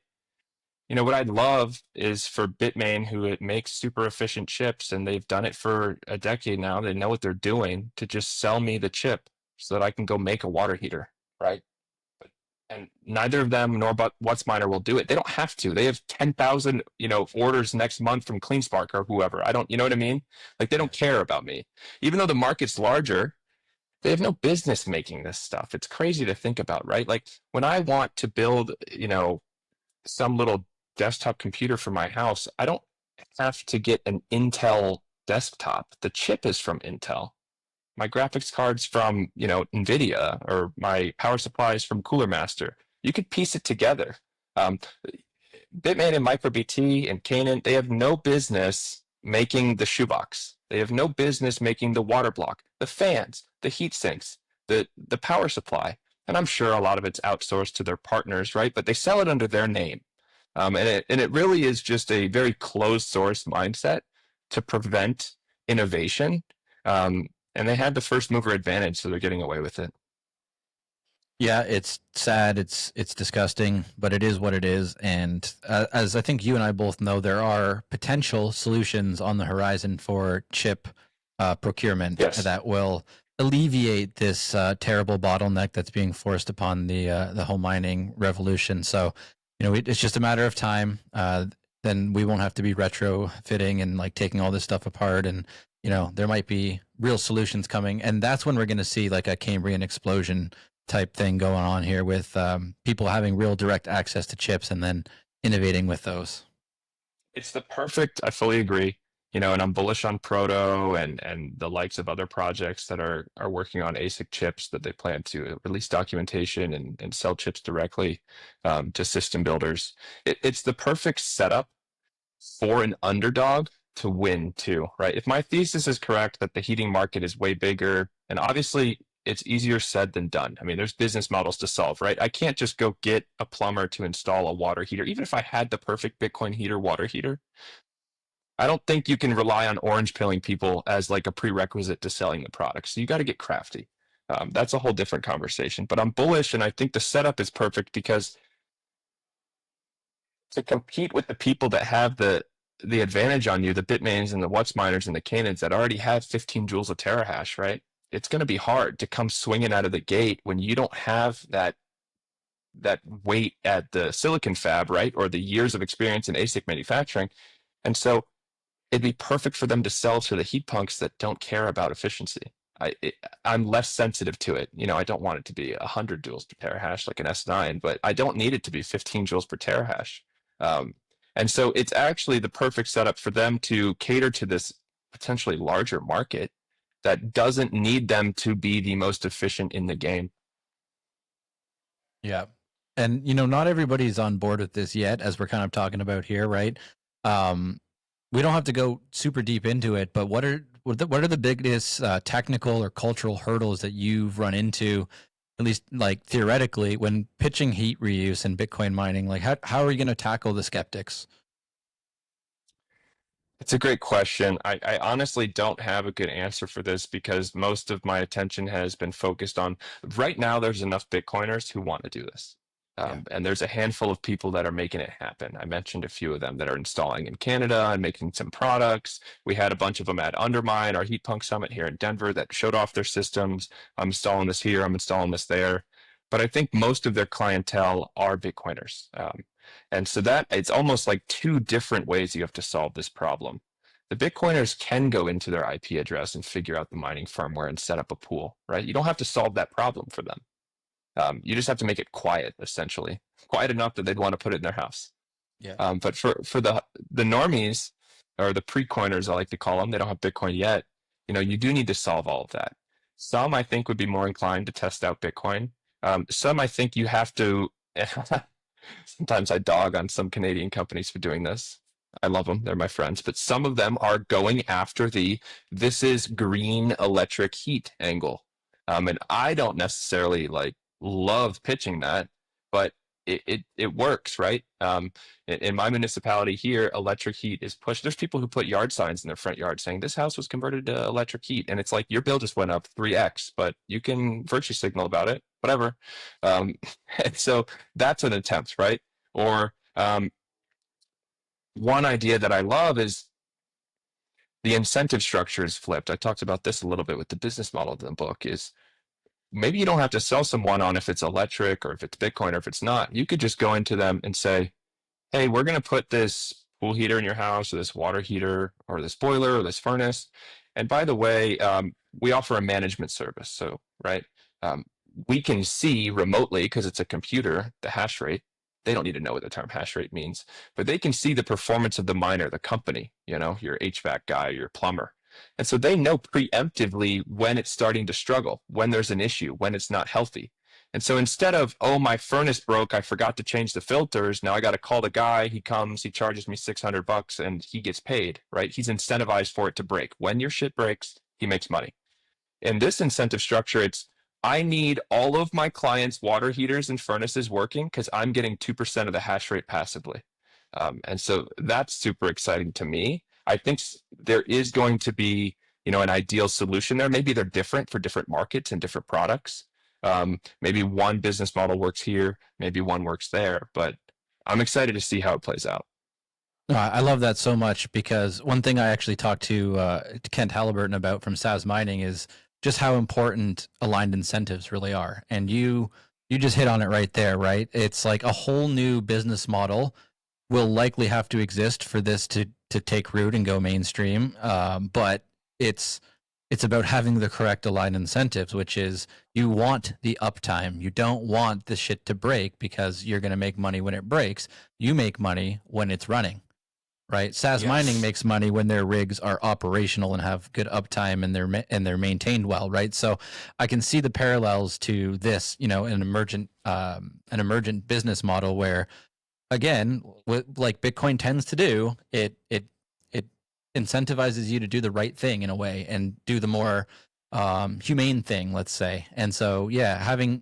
What I'd love is for Bitmain, who makes super efficient chips, and they've done it for a decade now, they know what they're doing, to just sell me the chip so that I can go make a water heater, right? And neither of them nor WhatsMiner will do it. They don't have to. They have 10,000, orders next month from CleanSpark or whoever. You know what I mean? Like they don't care about me. Even though the market's larger, they have no business making this stuff. It's crazy to think about, right? Like when I want to build, some little desktop computer for my house, I don't have to get an Intel desktop. The chip is from Intel. My graphics card's from, NVIDIA, or my power supply is from Cooler Master. You could piece it together. Um, Bitmain and MicroBT and Canaan, they have no business making the shoebox. They have no business making the water block, the fans, the heat sinks, the power supply. And I'm sure a lot of it's outsourced to their partners, right? But they sell it under their name. And it really is just a very closed source mindset to prevent innovation. And they had the first mover advantage, so they're getting away with it. Yeah, it's sad. It's disgusting, but it is what it is. And as I think you and I both know, there are potential solutions on the horizon for chip procurement that will alleviate this terrible bottleneck that's being forced upon the home mining revolution. So, it's just a matter of time. Then we won't have to be retrofitting and like taking all this stuff apart, and there might be real solutions coming, and that's when we're going to see like a Cambrian explosion type thing going on here with people having real direct access to chips and then innovating with those. I fully agree. And I'm bullish on Proto and the likes of other projects that are working on ASIC chips that they plan to release documentation and sell chips directly to system builders. It's the perfect setup for an underdog to win too, right? If my thesis is correct that the heating market is way bigger, and obviously it's easier said than done. I mean, there's business models to solve, right? I can't just go get a plumber to install a water heater. Even if I had the perfect Bitcoin heater water heater, I don't think you can rely on orange pilling people as like a prerequisite to selling the product. So you got to get crafty. That's a whole different conversation. But I'm bullish, and I think the setup is perfect because to compete with the people that have the advantage on you, the Bitmains and the WhatsMiners and the Canaans that already have 15 joules of terahash, right? It's going to be hard to come swinging out of the gate when you don't have that weight at the silicon fab, right? Or the years of experience in ASIC manufacturing. And so it'd be perfect for them to sell to the heat punks that don't care about efficiency. I'm less sensitive to it. I don't want it to be 100 joules per terahash like an S9, but I don't need it to be 15 joules per terahash. And so it's actually the perfect setup for them to cater to this potentially larger market that doesn't need them to be the most efficient in the game. Yeah. And, not everybody's on board with this yet, as we're kind of talking about here, right? We don't have to go super deep into it, but what are the biggest technical or cultural hurdles that you've run into, at least like theoretically, when pitching heat reuse and Bitcoin mining? Like how are you going to tackle the skeptics? It's a great question. I honestly don't have a good answer for this because most of my attention has been focused on right now. There's enough Bitcoiners who want to do this. Yeah. And there's a handful of people that are making it happen. I mentioned a few of them that are installing in Canada and making some products. We had a bunch of them at Undermine, our Heat Punk Summit here in Denver, that showed off their systems. I'm installing this here, I'm installing this there. But I think most of their clientele are Bitcoiners. And so that it's almost like two different ways you have to solve this problem. The Bitcoiners can go into their IP address and figure out the mining firmware and set up a pool, right? You don't have to solve that problem for them. You just have to make it quiet, essentially, quiet enough that they'd want to put it in their house. Yeah. But for the normies or the pre-coiners, I like to call them, they don't have Bitcoin yet. You do need to solve all of that. Some I think would be more inclined to test out Bitcoin. Some I think you have to. Sometimes I dog on some Canadian companies for doing this. I love them; they're my friends. But some of them are going after this is green electric heat angle, and I don't necessarily love pitching that, but it works, right? In my municipality here, electric heat is pushed. There's people who put yard signs in their front yard saying this house was converted to electric heat, and it's like your bill just went up 3x, but you can virtue signal about it, whatever. And so that's an attempt, right? Or one idea that I love is the incentive structure is flipped. I talked about this a little bit with the business model of the book. Is maybe you don't have to sell someone on if it's electric or if it's Bitcoin or if it's not. You could just go into them and say, hey, we're going to put this pool heater in your house or this water heater or this boiler or this furnace. And by the way, we offer a management service. So, right, we can see remotely because it's a computer, the hash rate. They don't need to know what the term hash rate means, but they can see the performance of the miner, the company, your HVAC guy, your plumber. And so they know preemptively when it's starting to struggle, when there's an issue, when it's not healthy. And so instead of, oh, my furnace broke, I forgot to change the filters, now I got to call the guy, he comes, he charges me $600 and he gets paid, right? He's incentivized for it to break. When your shit breaks, he makes money. In this incentive structure, it's I need all of my clients' water heaters and furnaces working because I'm getting 2% of the hash rate passively. And so that's super exciting to me. I think there is going to be, an ideal solution there. Maybe they're different for different markets and different products. Maybe one business model works here, maybe one works there, but I'm excited to see how it plays out. I love that so much because one thing I actually talked to Kent Halliburton about from SAS Mining is just how important aligned incentives really are. And you just hit on it right there, right? It's like a whole new business model will likely have to exist for this to take root and go mainstream. But it's about having the correct aligned incentives, which is you want the uptime. You don't want the shit to break because you're going to make money when it breaks. You make money when it's running, right? SAS Mining Yes. makes money when their rigs are operational and have good uptime and they're maintained well, right? So I can see the parallels to this, an emergent business model where, again, like Bitcoin tends to do, it incentivizes you to do the right thing in a way and do the more humane thing, let's say. And so, yeah, having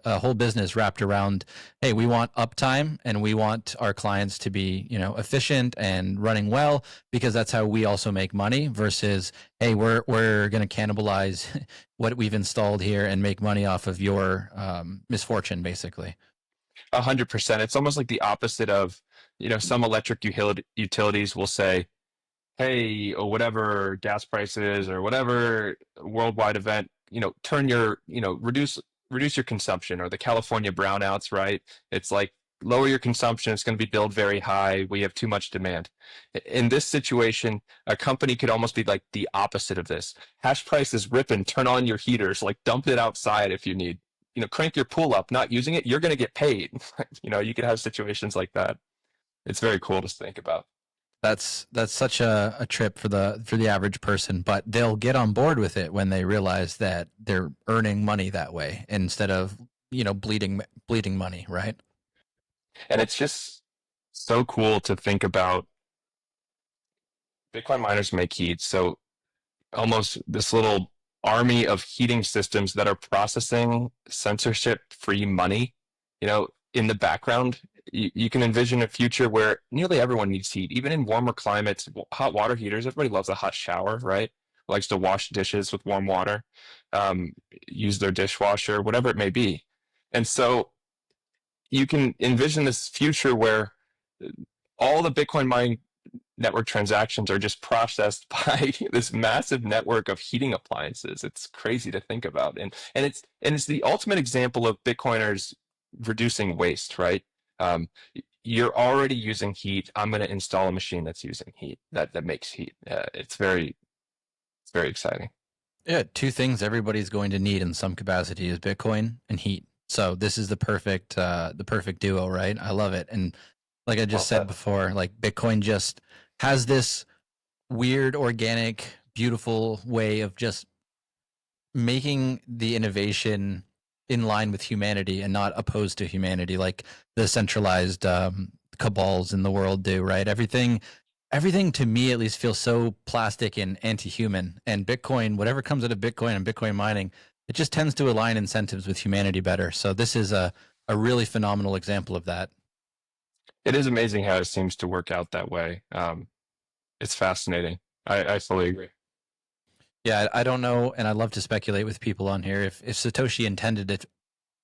a whole business wrapped around, hey, we want uptime and we want our clients to be, efficient and running well because that's how we also make money. Versus, hey, we're going to cannibalize what we've installed here and make money off of your misfortune, basically. 100%. It's almost like the opposite of, some electric utilities will say, hey, or whatever gas prices or whatever worldwide event, turn your, reduce your consumption, or the California brownouts, right? It's like lower your consumption. It's going to be billed very high. We have too much demand. In this situation, a company could almost be like the opposite of this. Hash price is ripping. Turn on your heaters, like dump it outside if you need. Crank your pool up. Not using it, you're going to get paid. You could have situations like that. It's very cool to think about. That's such a trip for the average person, but they'll get on board with it when they realize that they're earning money that way instead of bleeding money, right? And it's just so cool to think about. Bitcoin miners make heat, so almost this little army of heating systems that are processing censorship free money, in the background. You can envision a future where nearly everyone needs heat, even in warmer climates. Hot water heaters, everybody loves a hot shower, right? Likes to wash dishes with warm water, um, use their dishwasher, whatever it may be. And so you can envision this future where all the Bitcoin mining network transactions are just processed by this massive network of heating appliances. It's crazy to think about, and it's the ultimate example of Bitcoiners reducing waste, right? Um, you're already using heat. I'm going to install a machine that's using heat that makes heat. It's very exciting. Yeah, two things everybody's going to need in some capacity is Bitcoin and heat. So this is the perfect duo, right? I love it. And like I Well just said said. before, like Bitcoin just has this weird, organic, beautiful way of just making the innovation in line with humanity and not opposed to humanity, like the centralized cabals in the world do. Right? Everything to me at least feels so plastic and anti-human. And Bitcoin, whatever comes out of Bitcoin and Bitcoin mining, it just tends to align incentives with humanity better. So this is a really phenomenal example of that. It is amazing how it seems to work out that way. It's fascinating. I fully agree. Yeah, I don't know, and I'd love to speculate with people on here if Satoshi intended it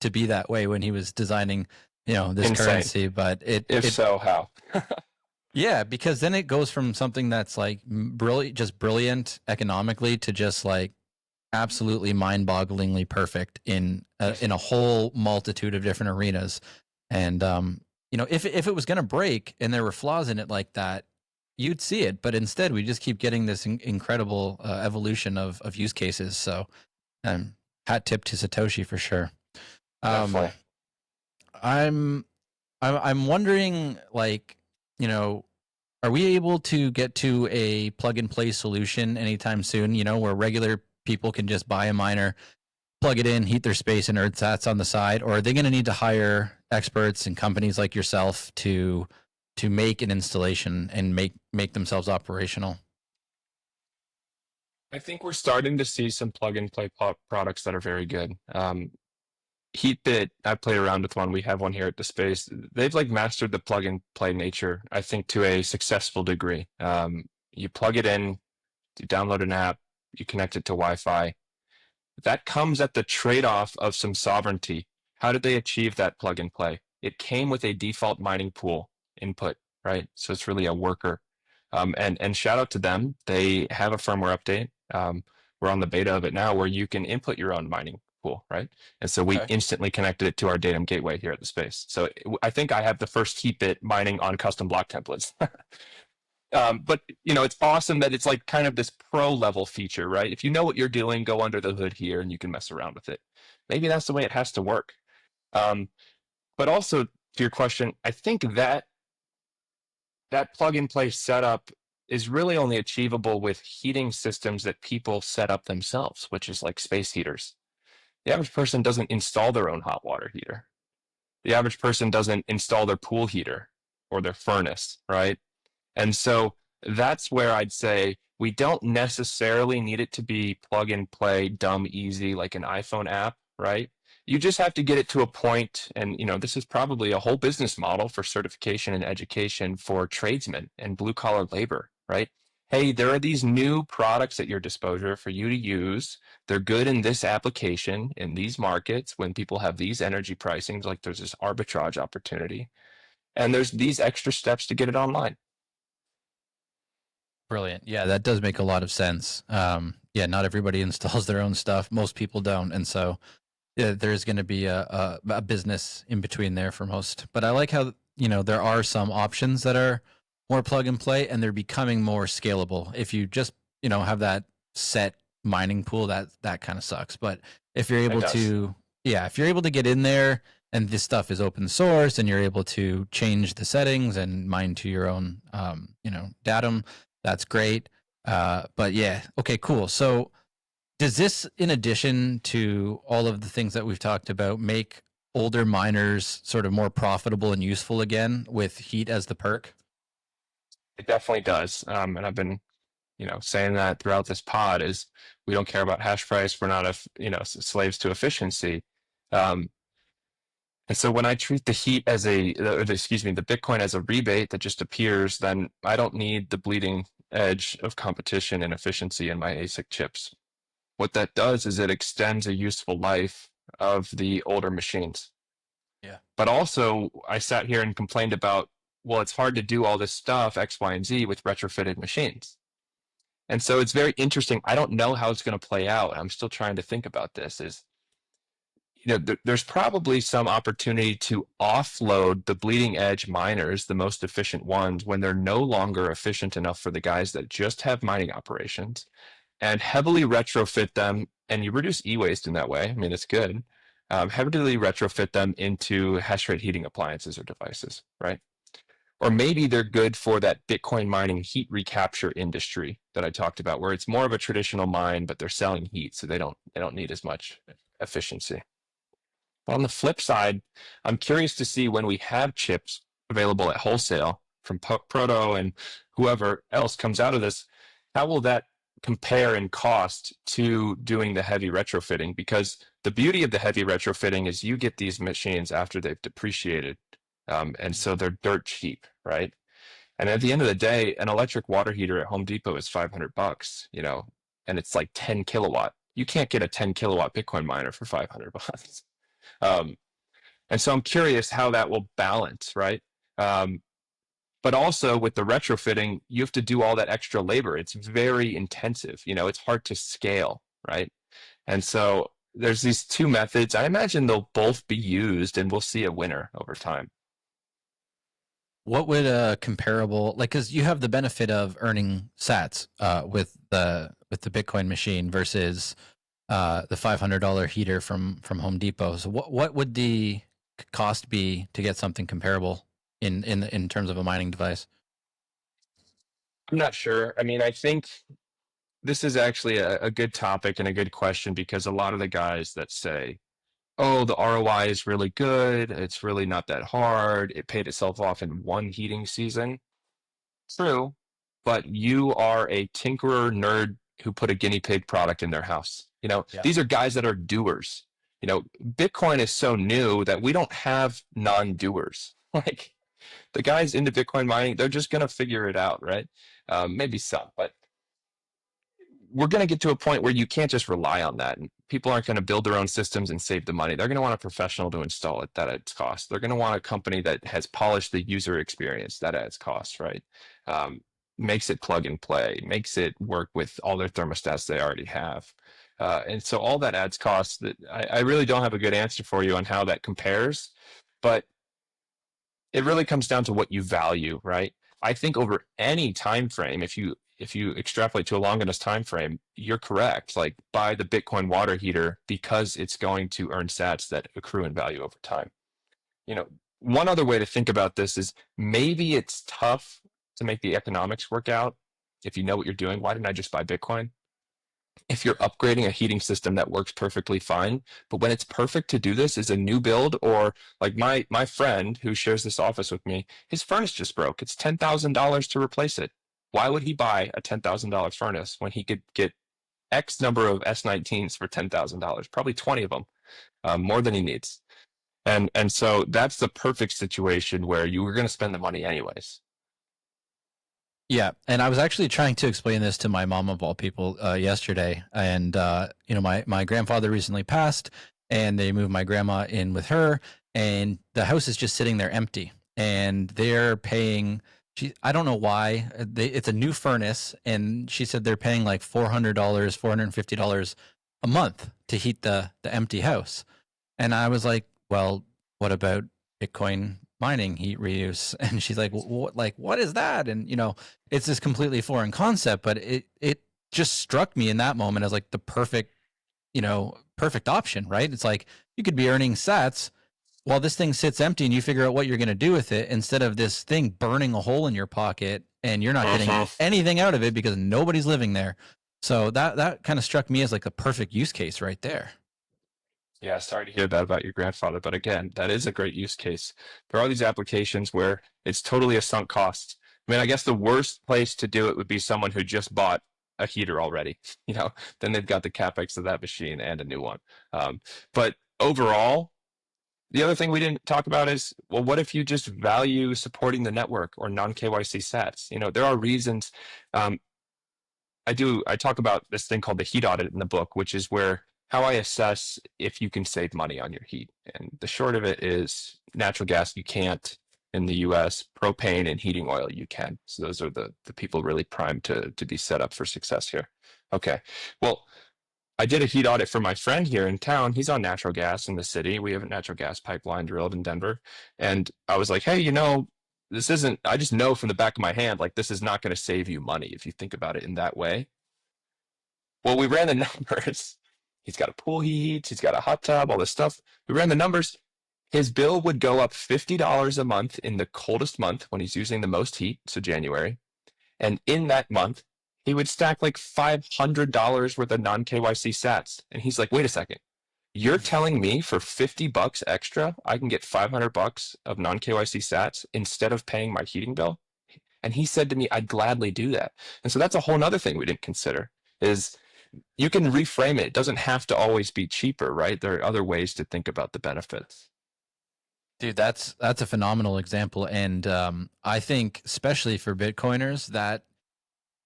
to be that way when he was designing, this Insane. currency, but If it so, how? yeah, because then it goes from something that's like brilliant, just brilliant economically to just like absolutely mind-bogglingly perfect in a whole multitude of different arenas. And if it was going to break and there were flaws in it like that, you'd see it. But instead, we just keep getting this incredible evolution of use cases. So, hat tip to Satoshi for sure. Um, Definitely. I'm I'm wondering, like, you know, are we able to get to a plug and play solution anytime soon? Where regular people can just buy a miner, plug it in, heat their space, and earn sats on the side, or are they going to need to hire experts and companies like yourself to make an installation and make themselves operational? I think we're starting to see some plug and play products that are very good. Heatbit, I played around with one. We have one here at the space. They've like mastered the plug and play nature, I think, to a successful degree. You plug it in, you download an app, you connect it to Wi-Fi. That comes at the trade-off of some sovereignty. How did they achieve that plug and play? It came with a default mining pool input, right? So it's really a worker. And shout out to them. They have a firmware update. We're on the beta of it now where you can input your own mining pool, right? And so we Okay. instantly connected it to our datum gateway here at the space. So I think I have the first Heatbit mining on custom block templates. But it's awesome that it's like kind of this pro level feature, right? If you know what you're doing, go under the hood here and you can mess around with it. Maybe that's the way it has to work. Um, but also to your question, I think that plug and play setup is really only achievable with heating systems that people set up themselves, which is like space heaters. The average person doesn't install their own hot water heater. The average person doesn't install their pool heater or their furnace, right? And so that's where I'd say we don't necessarily need it to be plug and play, dumb, easy, like an iPhone app, right? You just have to get it to a point, and this is probably a whole business model for certification and education for tradesmen and blue collar labor, right? Hey, there are these new products at your disposal for you to use. They're good in this application, in these markets, when people have these energy pricings, like there's this arbitrage opportunity. And there's these extra steps to get it online. Brilliant. Yeah, that does make a lot of sense. Yeah, not everybody installs their own stuff. Most people don't, and so yeah, there's going to be a business in between there for most. But I like how there are some options that are more plug and play, and they're becoming more scalable. If you just have that set mining pool, that kind of sucks. But if you're It able does. to, yeah, if you're able to get in there and this stuff is open source and you're able to change the settings and mine to your own, datum, that's great. But yeah, okay, cool. So does this, in addition to all of the things that we've talked about, make older miners sort of more profitable and useful again with heat as the perk? It definitely does. And I've been, saying that throughout this pod is we don't care about hash price. We're not, slaves to efficiency. Um, And so when I treat the heat as excuse me, the Bitcoin as a rebate that just appears, then I don't need the bleeding edge of competition and efficiency in my ASIC chips. What that does is it extends a useful life of the older machines. Yeah. But also, I sat here and complained about, well, it's hard to do all this stuff, X, Y, and Z, with retrofitted machines. And so it's very interesting. I don't know how it's going to play out. I'm still trying to think about this. There's probably some opportunity to offload the bleeding edge miners, the most efficient ones, when they're no longer efficient enough for the guys that just have mining operations, and heavily retrofit them. And you reduce e-waste in that way. I mean, it's good. Heavily retrofit them into hash rate heating appliances or devices, right? Or maybe they're good for that Bitcoin mining heat recapture industry that I talked about, where it's more of a traditional mine, but they're selling heat, so they don't need as much efficiency. But on the flip side, I'm curious to see when we have chips available at wholesale from Proto and whoever else comes out of this, how will that compare in cost to doing the heavy retrofitting? Because the beauty of the heavy retrofitting is you get these machines after they've depreciated. And so they're dirt cheap, right? And at the end of the day, an electric water heater at Home Depot is $500, and it's like 10 kilowatt. You can't get a 10 kilowatt Bitcoin miner for $500. Um, and so I'm curious how that will balance, right? Um, but also with the retrofitting, you have to do all that extra labor. It's very intensive. It's hard to scale, right? And so there's these two methods. I imagine they'll both be used, and we'll see a winner over time. What would a comparable, like, because you have the benefit of earning Sats with the Bitcoin machine versus the $500 heater from Home Depot. So what would the cost be to get something comparable in terms of a mining device? I'm not sure. I mean, I think this is actually a good topic and a good question, because a lot of the guys that say, oh, the ROI is really good, it's really not that hard, it paid itself off in one heating season. True, but you are a tinkerer nerd who put a guinea pig product in their house. Yeah. These are guys that are doers. Bitcoin is so new that we don't have non-doers. Like, the guys into Bitcoin mining, they're just going to figure it out, right? Maybe some, but we're going to get to a point where you can't just rely on that. And people aren't going to build their own systems and save the money. They're going to want a professional to install it. That adds cost. They're going to want a company that has polished the user experience. That adds cost, right? Makes it plug and play, makes it work with all their thermostats they already have. And so all that adds costs. That I really don't have a good answer for you on how that compares, but it really comes down to what you value, right? I think over any time frame, if you extrapolate to a long enough time frame, you're correct. Like, buy the Bitcoin water heater because it's going to earn sats that accrue in value over time. One other way to think about this is maybe it's tough to make the economics work out if you know what you're doing. Why didn't I just buy Bitcoin? If you're upgrading a heating system that works perfectly fine, but when it's perfect to do this is a new build, or like my friend who shares this office with me, his furnace just broke. It's $10,000 to replace it. Why would he buy a $10,000 furnace when he could get X number of S19s for $10,000? Probably 20 of them, more than he needs. And so that's the perfect situation where you were going to spend the money anyways. Yeah, and I was actually trying to explain this to my mom of all people yesterday, and my grandfather recently passed, and they moved my grandma in with her, and the house is just sitting there empty, and they're paying. I don't know why it's a new furnace, and she said they're paying like $400, $450 a month to heat the empty house, and I was like, well, what about Bitcoin mining heat reuse? And she's like, what is that? And it's this completely foreign concept, but it just struck me in that moment as like the perfect option, right? It's like you could be earning sats while this thing sits empty and you figure out what you're going to do with it, instead of this thing burning a hole in your pocket and you're not getting anything out of it because nobody's living there. So that kind of struck me as like a perfect use case right there. Yeah, sorry to hear that about your grandfather, but again, that is a great use case. There are these applications where it's totally a sunk cost. I mean, I guess the worst place to do it would be someone who just bought a heater already. Then they've got the capex of that machine and a new one. But overall, The other thing we didn't talk about is, well, what if you just value supporting the network or non KYC sats? There are reasons. Um, I talk about this thing called the heat audit in the book, which is where how I assess if you can save money on your heat. And the short of it is natural gas, you can't in the US, propane and heating oil, you can. So those are the people really primed to be set up for success here. Okay. Well, I did a heat audit for my friend here in town. He's on natural gas in the city. We have a natural gas pipeline drilled in Denver. And I was like, hey, this isn't, I just know from the back of my hand, like, this is not going to save you money if you think about it in that way. Well, we ran the numbers. He's got a pool he heats, he's got a hot tub, all this stuff. We ran the numbers. His bill would go up $50 a month in the coldest month when he's using the most heat, so January. And in that month, he would stack like $500 worth of non KYC sats. And he's like, wait a second. You're telling me for $50 extra, I can get $500 of non KYC sats instead of paying my heating bill? And he said to me, I'd gladly do that. And so that's a whole other thing we didn't consider is you can reframe it. It doesn't have to always be cheaper, right? There are other ways to think about the benefits. Dude, that's a phenomenal example, and I think especially for Bitcoiners that,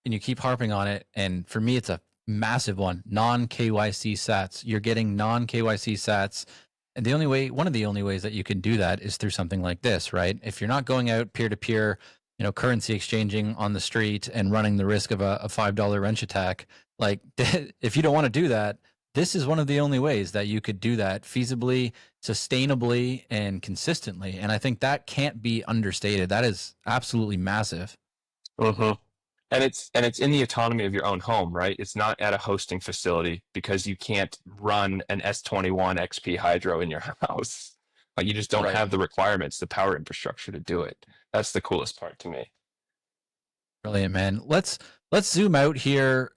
and you keep harping on it, and for me it's a massive one. Non KYC Sats, you're getting non KYC Sats, and one of the only ways that you can do that is through something like this, right? If you're not going out peer to peer, currency exchanging on the street and running the risk of a $5 wrench attack, like if you don't want to do that, this is one of the only ways that you could do that feasibly, sustainably, and consistently. And I think that can't be understated. That is absolutely massive. Mm-hmm. And it's in the autonomy of your own home, right? It's not at a hosting facility because you can't run an S21 XP Hydro in your house. Like you just don't Right. have the requirements, the power infrastructure to do it. That's the coolest part to me. Brilliant, man. Let's zoom out here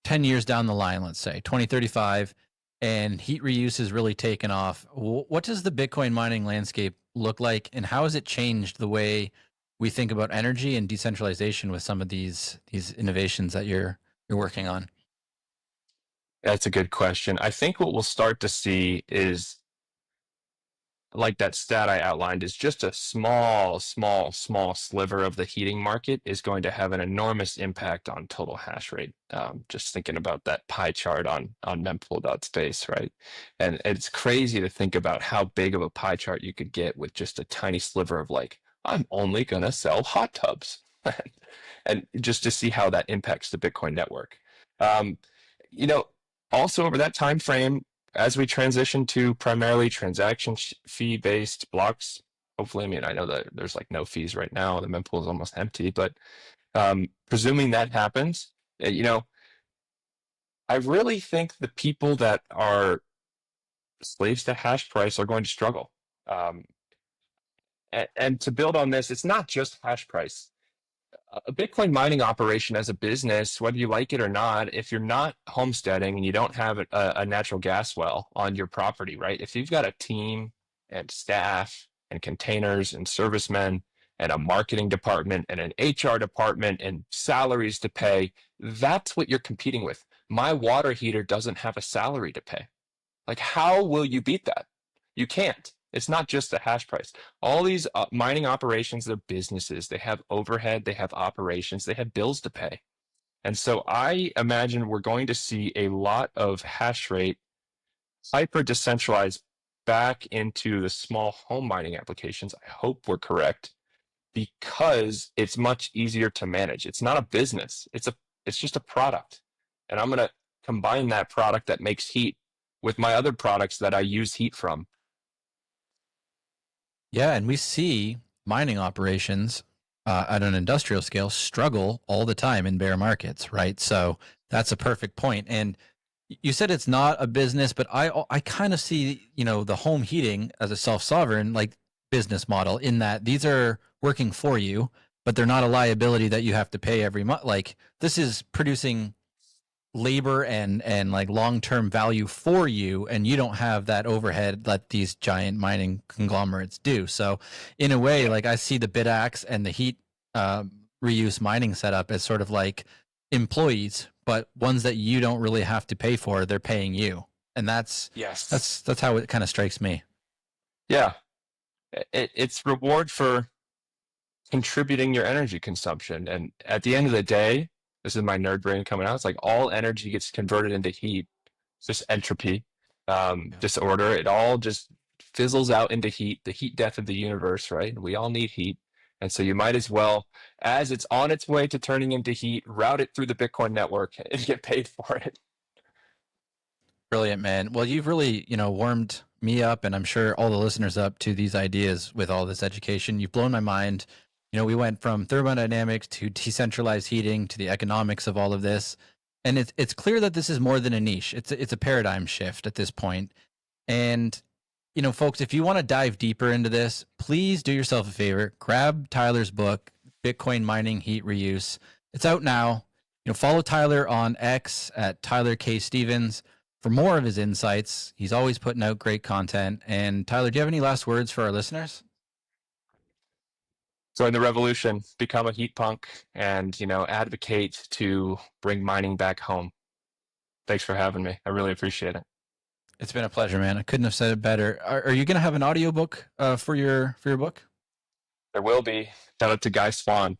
10 years down the line, let's say 2035, and heat reuse has really taken off. What does the Bitcoin mining landscape look like, and how has it changed the way we think about energy and decentralization with some of these innovations that you're working on? That's a good question. I think what we'll start to see is like that stat I outlined is just a small sliver of the heating market is going to have an enormous impact on total hash rate. Just thinking about that pie chart on mempool.space, right? And it's crazy to think about how big of a pie chart you could get with just a tiny sliver of like, I'm only going to sell hot tubs. And just to see how that impacts the Bitcoin network. Um, you know, Also over that time frame, as we transition to primarily transaction fee based blocks, hopefully, I mean, I know that there's like no fees right now. The mempool is almost empty, but presuming that happens, I really think the people that are slaves to hash price are going to struggle. Um, and to build on this, it's not just hash price. A Bitcoin mining operation as a business, whether you like it or not, if you're not homesteading and you don't have a natural gas well on your property, right? If you've got a team and staff and containers and servicemen and a marketing department and an HR department and salaries to pay, that's what you're competing with. My water heater doesn't have a salary to pay. Like, how will you beat that? You can't. It's not just the hash price. All these mining operations, they're businesses. They have overhead, they have operations, they have bills to pay. And so I imagine we're going to see a lot of hash rate hyper decentralized back into the small home mining applications. I hope we're correct because it's much easier to manage. It's not a business. It's just a product. And I'm going to combine that product that makes heat with my other products that I use heat from. Yeah, and we see mining operations at an industrial scale struggle all the time in bear markets, right? So that's a perfect point. And you said it's not a business, but I kind of see the home heating as a self-sovereign like business model in that these are working for you, but they're not a liability that you have to pay every month. Like this is producing labor and like long-term value for you, and you don't have that overhead that these giant mining conglomerates do. So in a way, like I see the BitAxe and the heat reuse mining setup as sort of like employees, but ones that you don't really have to pay for. They're paying you, and that's Yes. that's how it kind of strikes me. Yeah, it's reward for contributing your energy consumption. And at the end of the day, this is my nerd brain coming out. It's like all energy gets converted into heat. It's just entropy, Yeah. disorder. It all just fizzles out into heat, the heat death of the universe, right? We all need heat. And so you might as well, as it's on its way to turning into heat, route it through the Bitcoin network and get paid for it. Brilliant, man. Well, you've really, warmed me up, and I'm sure all the listeners up to these ideas with all this education. You've blown my mind. We went from thermodynamics to decentralized heating to the economics of all of this, and it's clear that this is more than a niche. It's a paradigm shift at this point. And folks, if you want to dive deeper into this, please do yourself a favor. Grab Tyler's book, Bitcoin Mining Heat Reuse. It's out now. Follow Tyler on X at Tyler K. Stevens for more of his insights. He's always putting out great content. And Tyler, do you have any last words for our listeners? Join the revolution, become a heat punk, and advocate to bring mining back home. Thanks for having me. I really appreciate it. It's been a pleasure, man. I couldn't have said it better. Are you going to have an audiobook for your book? There will be. Shout out to Guy Swan.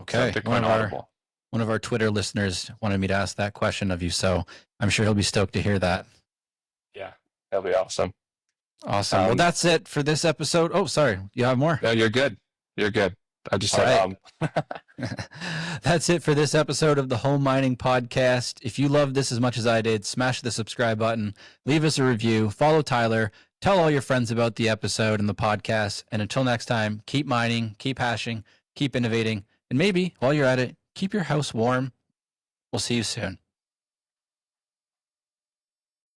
Okay. One of our Twitter listeners wanted me to ask that question of you, so I'm sure he'll be stoked to hear that. Yeah, that'll be awesome. Awesome. Well, that's it for this episode. Oh, sorry. You have more? No, you're good. You're good. I just said That's it for this episode of the Home Mining Podcast. If you loved this as much as I did, smash the subscribe button, leave us a review, follow Tyler, tell all your friends about the episode and the podcast. And until next time, keep mining, keep hashing, keep innovating, and maybe while you're at it, keep your house warm. We'll see you soon.